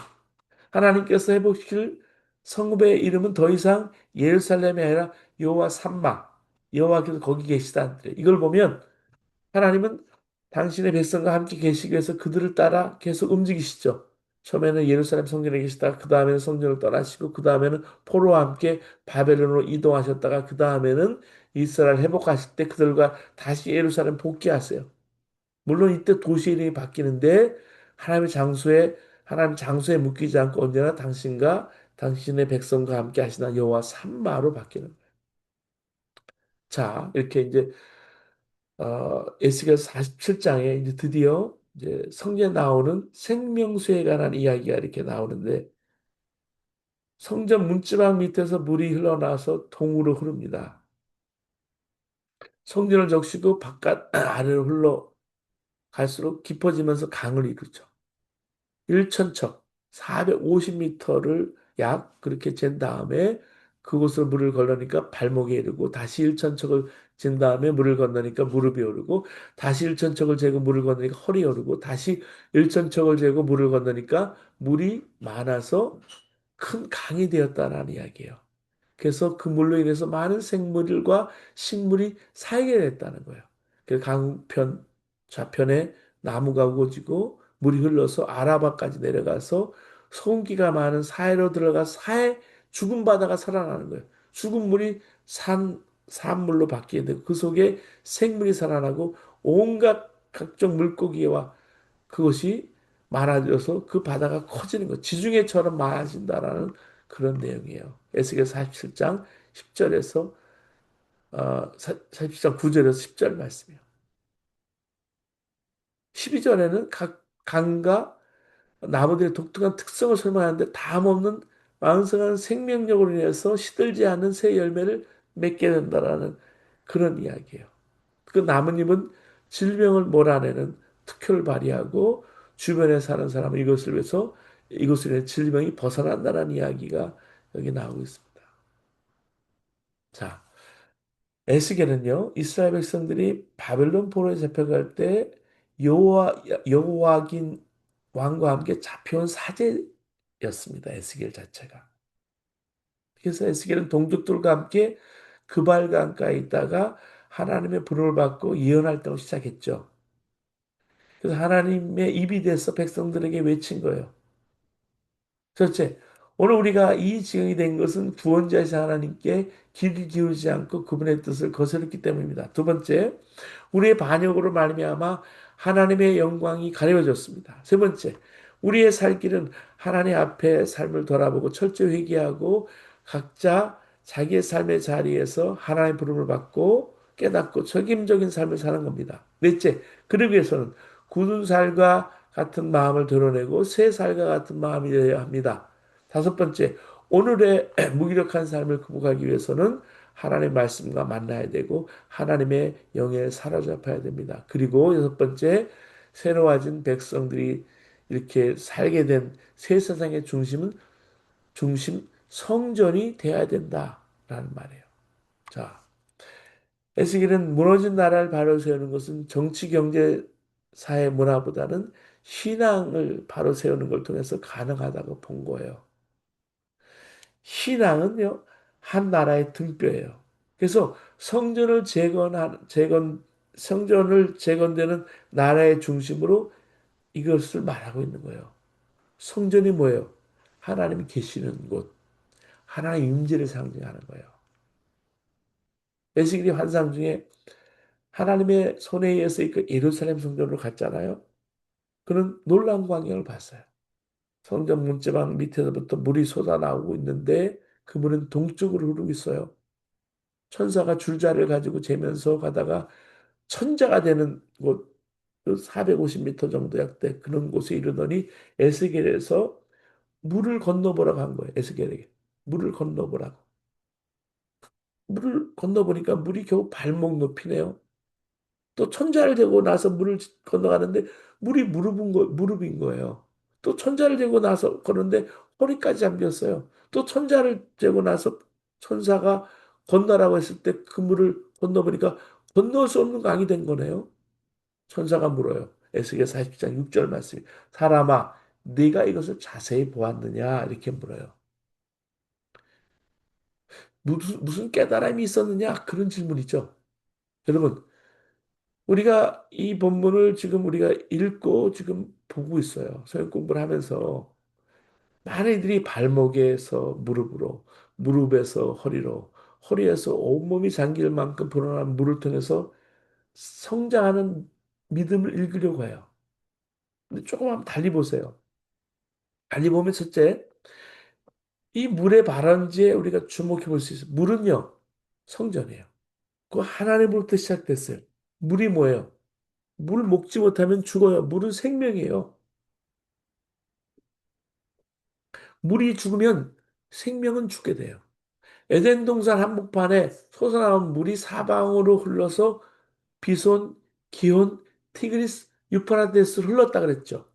하나님께서 회복시킬 성읍의 이름은 더 이상 예루살렘이 아니라 여호와 삼마, 여호와께서 거기 계시다는 뜻이에요. 이걸 보면 하나님은 당신의 백성과 함께 계시기 위해서 그들을 따라 계속 움직이시죠. 처음에는 예루살렘 성전에 계시다가 그 다음에는 성전을 떠나시고 그 다음에는 포로와 함께 바벨론으로 이동하셨다가 그 다음에는 이스라엘 회복하실 때 그들과 다시 예루살렘 복귀하세요. 물론 이때 도시 이름이 바뀌는데 하나님의 장소에 하나님 장소에 묶이지 않고 언제나 당신과 당신의 백성과 함께 하시는 여호와 삼마로 바뀌는 거예요. 자, 이렇게 이제 에스겔 47장에 이제 드디어 이제 성경에 나오는 생명수에 관한 이야기가 이렇게 나오는데 성전 문지방 밑에서 물이 흘러나와서 동으로 흐릅니다. 성전을 적시고 바깥 아래로 흘러갈수록 깊어지면서 강을 이루죠. 1천척 450m를 약 그렇게 잰 다음에 그곳으로 물을 건너니까 발목에 이르고 다시 1천척을 잰 다음에 물을 건너니까 무릎이 오르고 다시 1천척을 재고 물을 건너니까 허리 오르고 다시 1천척을 재고 물을 건너니까 물이 많아서 큰 강이 되었다는 이야기예요. 그래서 그 물로 인해서 많은 생물과 식물이 살게 됐다는 거예요. 그 강편 좌편에 나무가 우거지고 물이 흘러서 아라바까지 내려가서 소금기가 많은 사해로 들어가 사해 죽은 바다가 살아나는 거예요. 죽은 물이 산물로 바뀌게 되고 그 속에 생물이 살아나고 온갖 각종 물고기와 그것이 많아져서 그 바다가 커지는 것, 지중해처럼 많아진다라는 그런 내용이에요. 에스겔 47장 10절에서 47장 9절에서 10절 말씀이에요. 12절에는 각 강과 나무들의 독특한 특성을 설명하는데 담없는 왕성한 생명력으로 인해서 시들지 않는 새 열매를 맺게 된다라는 그런 이야기예요. 그 나뭇잎은 질병을 몰아내는 특효를 발휘하고 주변에 사는 사람은 이것을 위해서 이것으로 인해 질병이 벗어난다는 이야기가 여기 나오고 있습니다. 자, 에스겔은요, 이스라엘 백성들이 바벨론 포로에 잡혀갈 때 여호와긴 왕과 함께 잡혀온 사제였습니다. 에스겔 자체가. 그래서 에스겔은 동족들과 함께 그발 강가에 있다가 하나님의 부름을 받고 예언 활동을 시작했죠. 그래서 하나님의 입이 돼서 백성들에게 외친 거예요. 첫째, 오늘 우리가 이 지경이 된 것은 구원자이신 하나님께 귀를 기울이지 않고 그분의 뜻을 거스렸기 때문입니다. 두 번째, 우리의 반역으로 말미암아 하나님의 영광이 가려졌습니다. 세 번째, 우리의 살 길은 하나님 앞에 삶을 돌아보고 철저히 회개하고 각자 자기의 삶의 자리에서 하나님의 부름을 받고 깨닫고 책임적인 삶을 사는 겁니다. 넷째, 그러기 위해서는 굳은 살과 같은 마음을 드러내고 새 살과 같은 마음이 되어야 합니다. 다섯 번째, 오늘의 무기력한 삶을 극복하기 위해서는 하나님의 말씀과 만나야 되고 하나님의 영에 사로잡아야 됩니다. 그리고 여섯 번째, 새로워진 백성들이 이렇게 살게 된 새 세상의 중심 성전이 돼야 된다라는 말이에요. 자, 에스겔은 무너진 나라를 바로 세우는 것은 정치, 경제, 사회, 문화보다는 신앙을 바로 세우는 걸 통해서 가능하다고 본 거예요. 신앙은요, 한 나라의 등뼈예요. 그래서 성전을 재건되는 나라의 중심으로 이것을 말하고 있는 거예요. 성전이 뭐예요? 하나님이 계시는 곳, 하나님의 임재를 상징하는 거예요. 에스겔이 환상 중에 하나님의 손에 의해서 그 예루살렘 성전으로 갔잖아요. 그는 놀라운 광경을 봤어요. 성전 문제방 밑에서부터 물이 쏟아나오고 있는데 그 물은 동쪽으로 흐르고 있어요. 천사가 줄자를 가지고 재면서 가다가 천자가 되는 곳, 450m 정도 약대 그런 곳에 이르더니 에스겔에서 물을 건너보라고 한 거예요. 에스겔에게. 물을 건너보라고. 물을 건너보니까 물이 겨우 발목 높이네요. 또 천자를 대고 나서 물을 건너가는데 물이 무릎인 거예요. 또 천자를 대고 나서 걸었는데 허리까지 잠겼어요. 또 천자를 대고 나서 천사가 건너라고 했을 때 그 물을 건너보니까 건널 수 없는 강이 된 거네요. 천사가 물어요. 에스겔 40장 6절 말씀이 사람아 네가 이것을 자세히 보았느냐 이렇게 물어요. 무슨 깨달음이 있었느냐 그런 질문이죠. 여러분 우리가 이 본문을 지금 우리가 읽고 지금 보고 있어요. 성경 공부를 하면서 많은 이들이 발목에서 무릎으로, 무릎에서 허리로, 허리에서 온몸이 잠길 만큼 불어난 물을 통해서 성장하는 믿음을 읽으려고 해요. 근데 조금 한번 달리 보세요. 달리 보면 첫째, 이 물의 발원지에 우리가 주목해 볼 수 있어요. 물은요, 성전이에요. 그 하나님으로부터 시작됐어요. 물이 뭐예요? 물 먹지 못하면 죽어요. 물은 생명이에요. 물이 죽으면 생명은 죽게 돼요. 에덴 동산 한복판에 솟아나온 물이 사방으로 흘러서 비손, 기혼, 티그리스, 유프라테스로 흘렀다 그랬죠.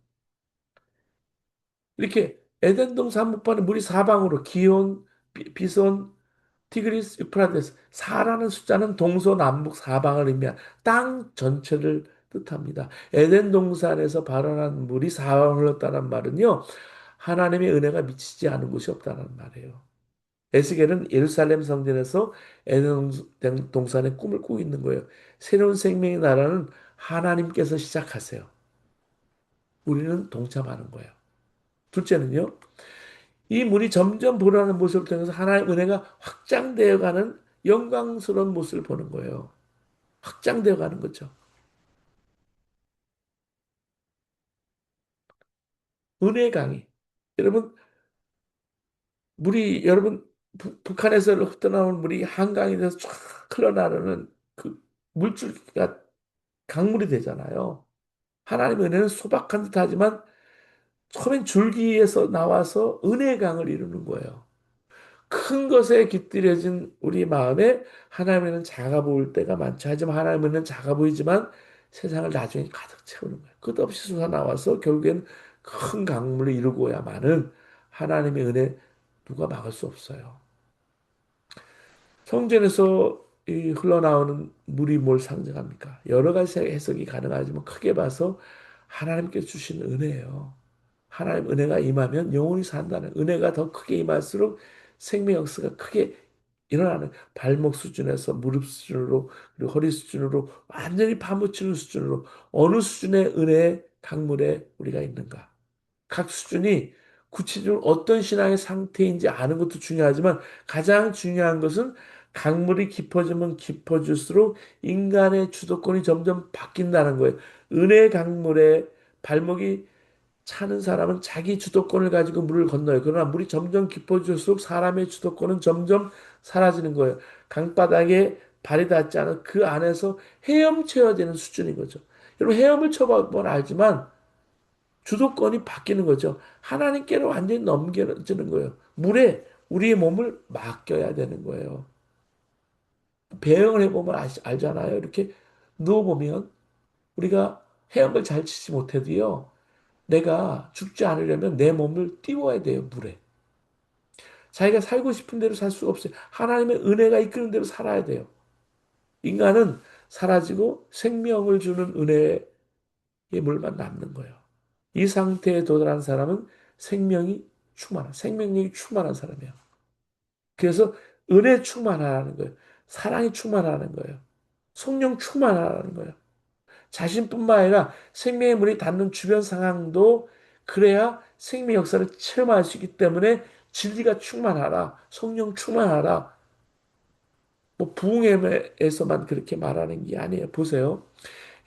이렇게 에덴 동산 한복판에 물이 사방으로 기혼, 비손, 티그리스, 유프라테스 4라는 숫자는 동서남북 사방을 의미한 땅 전체를 뜻합니다. 에덴 동산에서 발원한 물이 사방을 흘렀다는 말은요. 하나님의 은혜가 미치지 않은 곳이 없다는 말이에요. 에스겔은 예루살렘 성전에서 에덴 동산의 꿈을 꾸고 있는 거예요. 새로운 생명의 나라는 하나님께서 시작하세요. 우리는 동참하는 거예요. 둘째는요. 이 물이 점점 불어나는 모습을 통해서 하나님의 은혜가 확장되어 가는 영광스러운 모습을 보는 거예요. 확장되어 가는 거죠. 은혜 강이. 여러분, 여러분, 북한에서 흘러나오는 물이 한강에 대해서 쫙 흘러나오는 그 물줄기가 강물이 되잖아요. 하나님의 은혜는 소박한 듯 하지만 처음엔 줄기에서 나와서 은혜의 강을 이루는 거예요. 큰 것에 깃들여진 우리 마음에 하나님은 작아 보일 때가 많죠. 하지만 하나님은 작아 보이지만 세상을 나중에 가득 채우는 거예요. 끝없이 솟아 나와서 결국엔 큰 강물을 이루고야만은 하나님의 은혜 누가 막을 수 없어요. 성전에서 이 흘러나오는 물이 뭘 상징합니까? 여러 가지 해석이 가능하지만 크게 봐서 하나님께 주신 은혜예요. 하나님 은혜가 임하면 영원히 산다는 은혜가 더 크게 임할수록 생명 역사가 크게 일어나는 발목 수준에서 무릎 수준으로 그리고 허리 수준으로 완전히 파묻히는 수준으로 어느 수준의 은혜의 강물에 우리가 있는가? 각 수준이 구체적으로 어떤 신앙의 상태인지 아는 것도 중요하지만 가장 중요한 것은 강물이 깊어지면 깊어질수록 인간의 주도권이 점점 바뀐다는 거예요. 은혜의 강물에 발목이 차는 사람은 자기 주도권을 가지고 물을 건너요. 그러나 물이 점점 깊어질수록 사람의 주도권은 점점 사라지는 거예요. 강바닥에 발이 닿지 않아 그 안에서 헤엄쳐야 되는 수준인 거죠. 여러분 헤엄을 쳐보면 알지만 주도권이 바뀌는 거죠. 하나님께로 완전히 넘겨지는 거예요. 물에 우리의 몸을 맡겨야 되는 거예요. 배영을 해보면 알잖아요. 이렇게 누워보면 우리가 헤엄을 잘 치지 못해도요. 내가 죽지 않으려면 내 몸을 띄워야 돼요, 물에. 자기가 살고 싶은 대로 살 수가 없어요. 하나님의 은혜가 이끄는 대로 살아야 돼요. 인간은 사라지고 생명을 주는 은혜의 물만 남는 거예요. 이 상태에 도달한 사람은 생명력이 충만한 사람이에요. 그래서 은혜 충만하라는 거예요. 사랑이 충만하라는 거예요. 성령 충만하라는 거예요. 자신뿐만 아니라 생명의 물이 닿는 주변 상황도 그래야 생명 역사를 체험할 수 있기 때문에 진리가 충만하라, 성령 충만하라. 뭐 부흥회에서만 그렇게 말하는 게 아니에요. 보세요.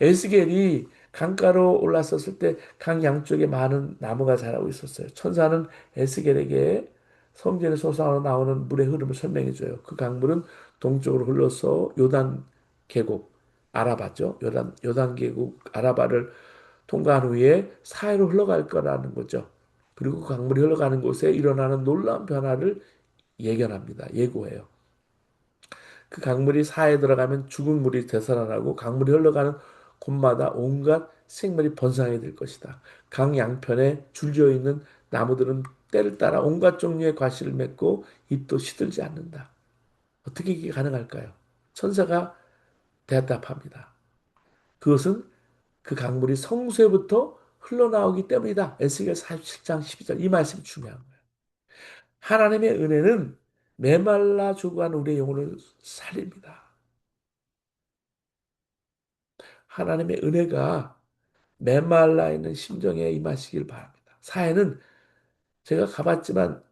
에스겔이 강가로 올랐었을 때 강 양쪽에 많은 나무가 자라고 있었어요. 천사는 에스겔에게 성전에 솟아 나오는 물의 흐름을 설명해 줘요. 그 강물은 동쪽으로 흘러서 요단 계곡 아라바죠. 요단 계곡 아라바를 통과한 후에 사해로 흘러갈 거라는 거죠. 그리고 그 강물이 흘러가는 곳에 일어나는 놀라운 변화를 예견합니다. 예고해요. 그 강물이 사해에 들어가면 죽은 물이 되살아나고 강물이 흘러가는 곳마다 온갖 생물이 번성하게 될 것이다. 강 양편에 줄지어 있는 나무들은 때를 따라 온갖 종류의 과실을 맺고 잎도 시들지 않는다. 어떻게 이게 가능할까요? 천사가 대답합니다. 그것은 그 강물이 성소에부터 흘러나오기 때문이다. 에스겔 47장 12절 이 말씀이 중요한 거예요. 하나님의 은혜는 메말라 죽어가는 우리의 영혼을 살립니다. 하나님의 은혜가 메말라 있는 심정에 임하시길 바랍니다. 사해는 제가 가봤지만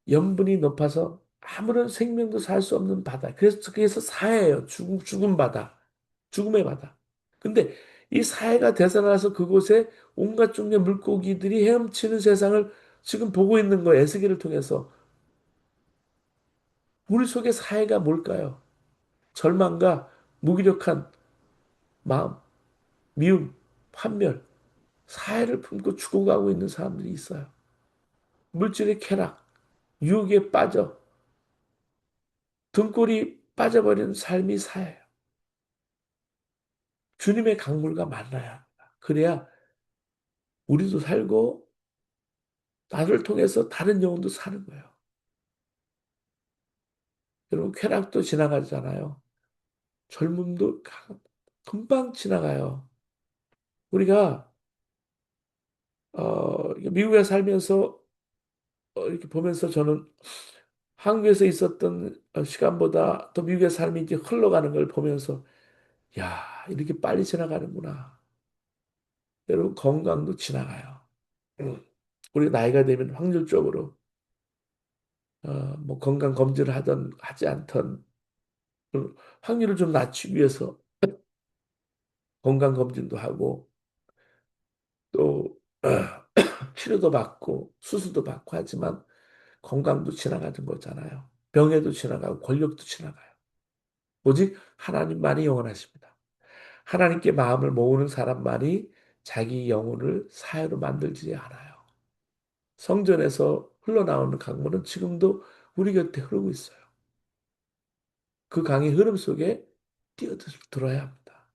염분이 높아서 아무런 생명도 살 수 없는 바다. 그래서 사해예요. 죽은 바다. 죽음의 바다. 근데 이 사해가 되살아나서 그곳에 온갖 종류의 물고기들이 헤엄치는 세상을 지금 보고 있는 거예요. 에스겔을 통해서. 우리 속의 사해가 뭘까요? 절망과 무기력한 마음, 미움, 환멸, 사해를 품고 죽어가고 있는 사람들이 있어요. 물질의 쾌락, 유혹에 빠져 등골이 빠져버리는 삶이 사예요. 주님의 강물과 만나야 합니다. 그래야 우리도 살고 나를 통해서 다른 영혼도 사는 거예요. 여러분 쾌락도 지나가잖아요. 젊음도 금방 지나가요. 우리가 미국에 살면서 이렇게 보면서 저는 한국에서 있었던 시간보다 더 미국의 삶이 이제 흘러가는 걸 보면서 야 이렇게 빨리 지나가는구나. 여러분 건강도 지나가요. 우리 나이가 되면 확률적으로 뭐 건강 검진을 하던 하지 않던 확률을 좀 낮추기 위해서 건강 검진도 하고 또 치료도 받고 수술도 받고 하지만 건강도 지나가는 거잖아요. 병에도 지나가고 권력도 지나가요. 오직 하나님만이 영원하십니다. 하나님께 마음을 모으는 사람만이 자기 영혼을 사유로 만들지 않아요. 성전에서 흘러나오는 강물은 지금도 우리 곁에 흐르고 있어요. 그 강의 흐름 속에 뛰어들어야 합니다.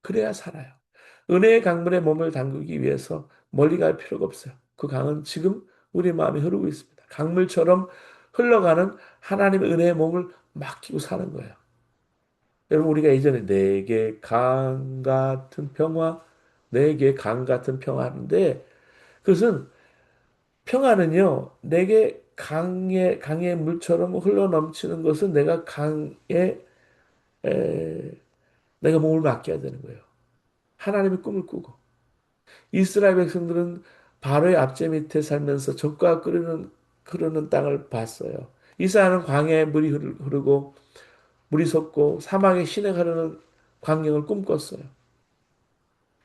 그래야 살아요. 은혜의 강물에 몸을 담그기 위해서 멀리 갈 필요가 없어요. 그 강은 지금 우리 마음에 흐르고 있습니다. 강물처럼 흘러가는 하나님의 은혜의 몸을 맡기고 사는 거예요. 여러분, 우리가 예전에 내게 강 같은 평화, 내게 강 같은 평화 하는데, 그것은 평화는요, 내게 강의 물처럼 흘러 넘치는 것은 내가 에, 내가 몸을 맡겨야 되는 거예요. 하나님의 꿈을 꾸고. 이스라엘 백성들은 바로의 압제 밑에 살면서 적과 끓는 땅을 봤어요. 이스라엘은 광야에 물이 흐르고 물이 솟고 사막에 시내가 흐르는 광경을 꿈꿨어요.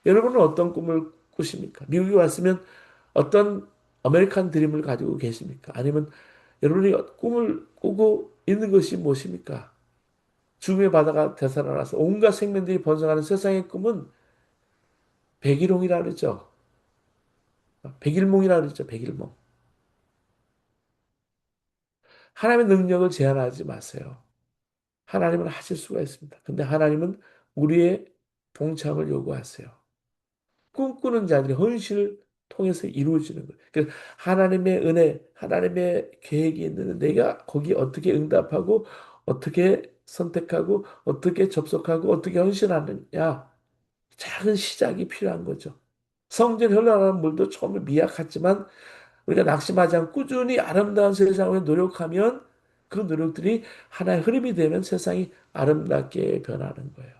여러분은 어떤 꿈을 꾸십니까? 미국에 왔으면 어떤 아메리칸 드림을 가지고 계십니까? 아니면 여러분이 꿈을 꾸고 있는 것이 무엇입니까? 죽음의 바다가 되살아나서 온갖 생명들이 번성하는 세상의 꿈은 백일홍이라 그러죠. 백일몽이라 그러죠. 백일몽. 하나님의 능력을 제한하지 마세요. 하나님은 하실 수가 있습니다. 근데 하나님은 우리의 동참을 요구하세요. 꿈꾸는 자들의 헌신을 통해서 이루어지는 거예요. 그래서 하나님의 은혜, 하나님의 계획이 있는데 내가 거기에 어떻게 응답하고 어떻게 선택하고 어떻게 접속하고 어떻게 헌신하느냐. 작은 시작이 필요한 거죠. 성전 흘러가는 물도 처음에 미약하지만 우리가 낙심하지 않고 꾸준히 아름다운 세상을 위해 노력하면 그 노력들이 하나의 흐름이 되면 세상이 아름답게 변하는 거예요.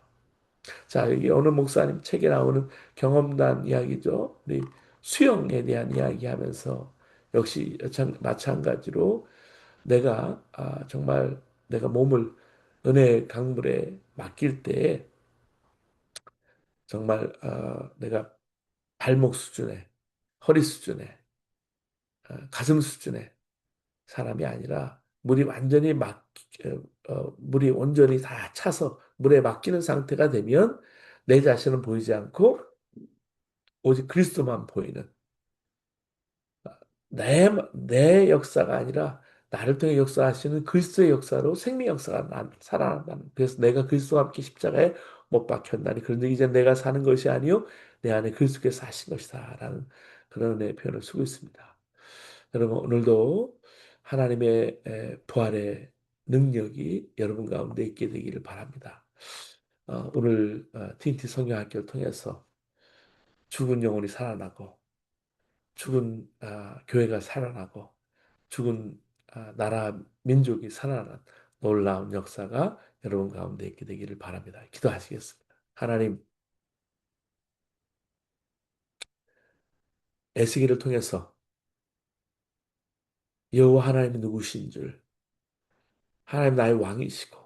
자, 여기 어느 목사님 책에 나오는 경험담 이야기죠. 우리 수영에 대한 이야기 하면서 역시 마찬가지로 내가 정말 내가 몸을 은혜의 강물에 맡길 때 정말 내가 발목 수준에 허리 수준에 가슴 수준에 사람이 아니라 물이 온전히 다 차서 물에 맡기는 상태가 되면 내 자신은 보이지 않고 오직 그리스도만 보이는 내 역사가 아니라 나를 통해 역사하시는 그리스도의 역사로 생명 역사가 살아난다는. 그래서 내가 그리스도와 함께 십자가에 못 박혔나니 그런데 이제 내가 사는 것이 아니요 내 안에 그리스도께서 사신 것이다라는 그런 의 표현을 쓰고 있습니다. 여러분 오늘도 하나님의 부활의 능력이 여러분 가운데 있게 되기를 바랍니다. 오늘 TNT 성경학교를 통해서 죽은 영혼이 살아나고 죽은 교회가 살아나고 죽은 나라 민족이 살아난 놀라운 역사가 여러분 가운데 있게 되기를 바랍니다. 기도하시겠습니다. 하나님, 에스겔을 통해서 여호와 하나님이 누구신 줄, 하나님 나의 왕이시고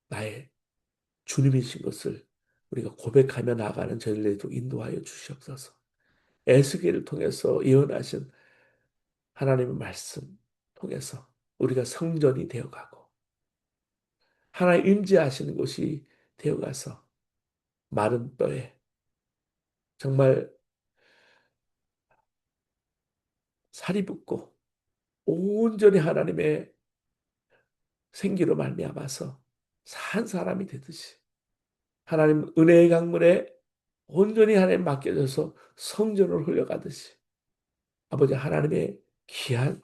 나의 주님이신 것을 우리가 고백하며 나아가는 저희들에도 인도하여 주시옵소서. 에스겔을 통해서 예언하신 하나님의 말씀 통해서 우리가 성전이 되어가고 하나님 임재하시는 곳이 되어가서 마른 뼈에 정말 살이 붙고 온전히 하나님의 생기로 말미암아서 산 사람이 되듯이 하나님 은혜의 강물에 온전히 하나님 맡겨져서 성전을 흘려가듯이 아버지 하나님의 귀한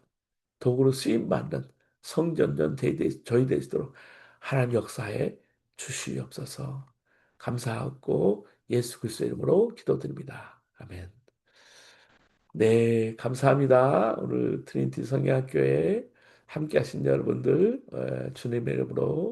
도구로 쓰임 받는 성전전 저희 되시도록 하나님 역사에 주시옵소서. 감사하고 예수 그리스도 이름으로 기도드립니다. 아멘. 네, 감사합니다. 오늘 트리니티 성경학교에 함께 하신 여러분들 주님의 이름으로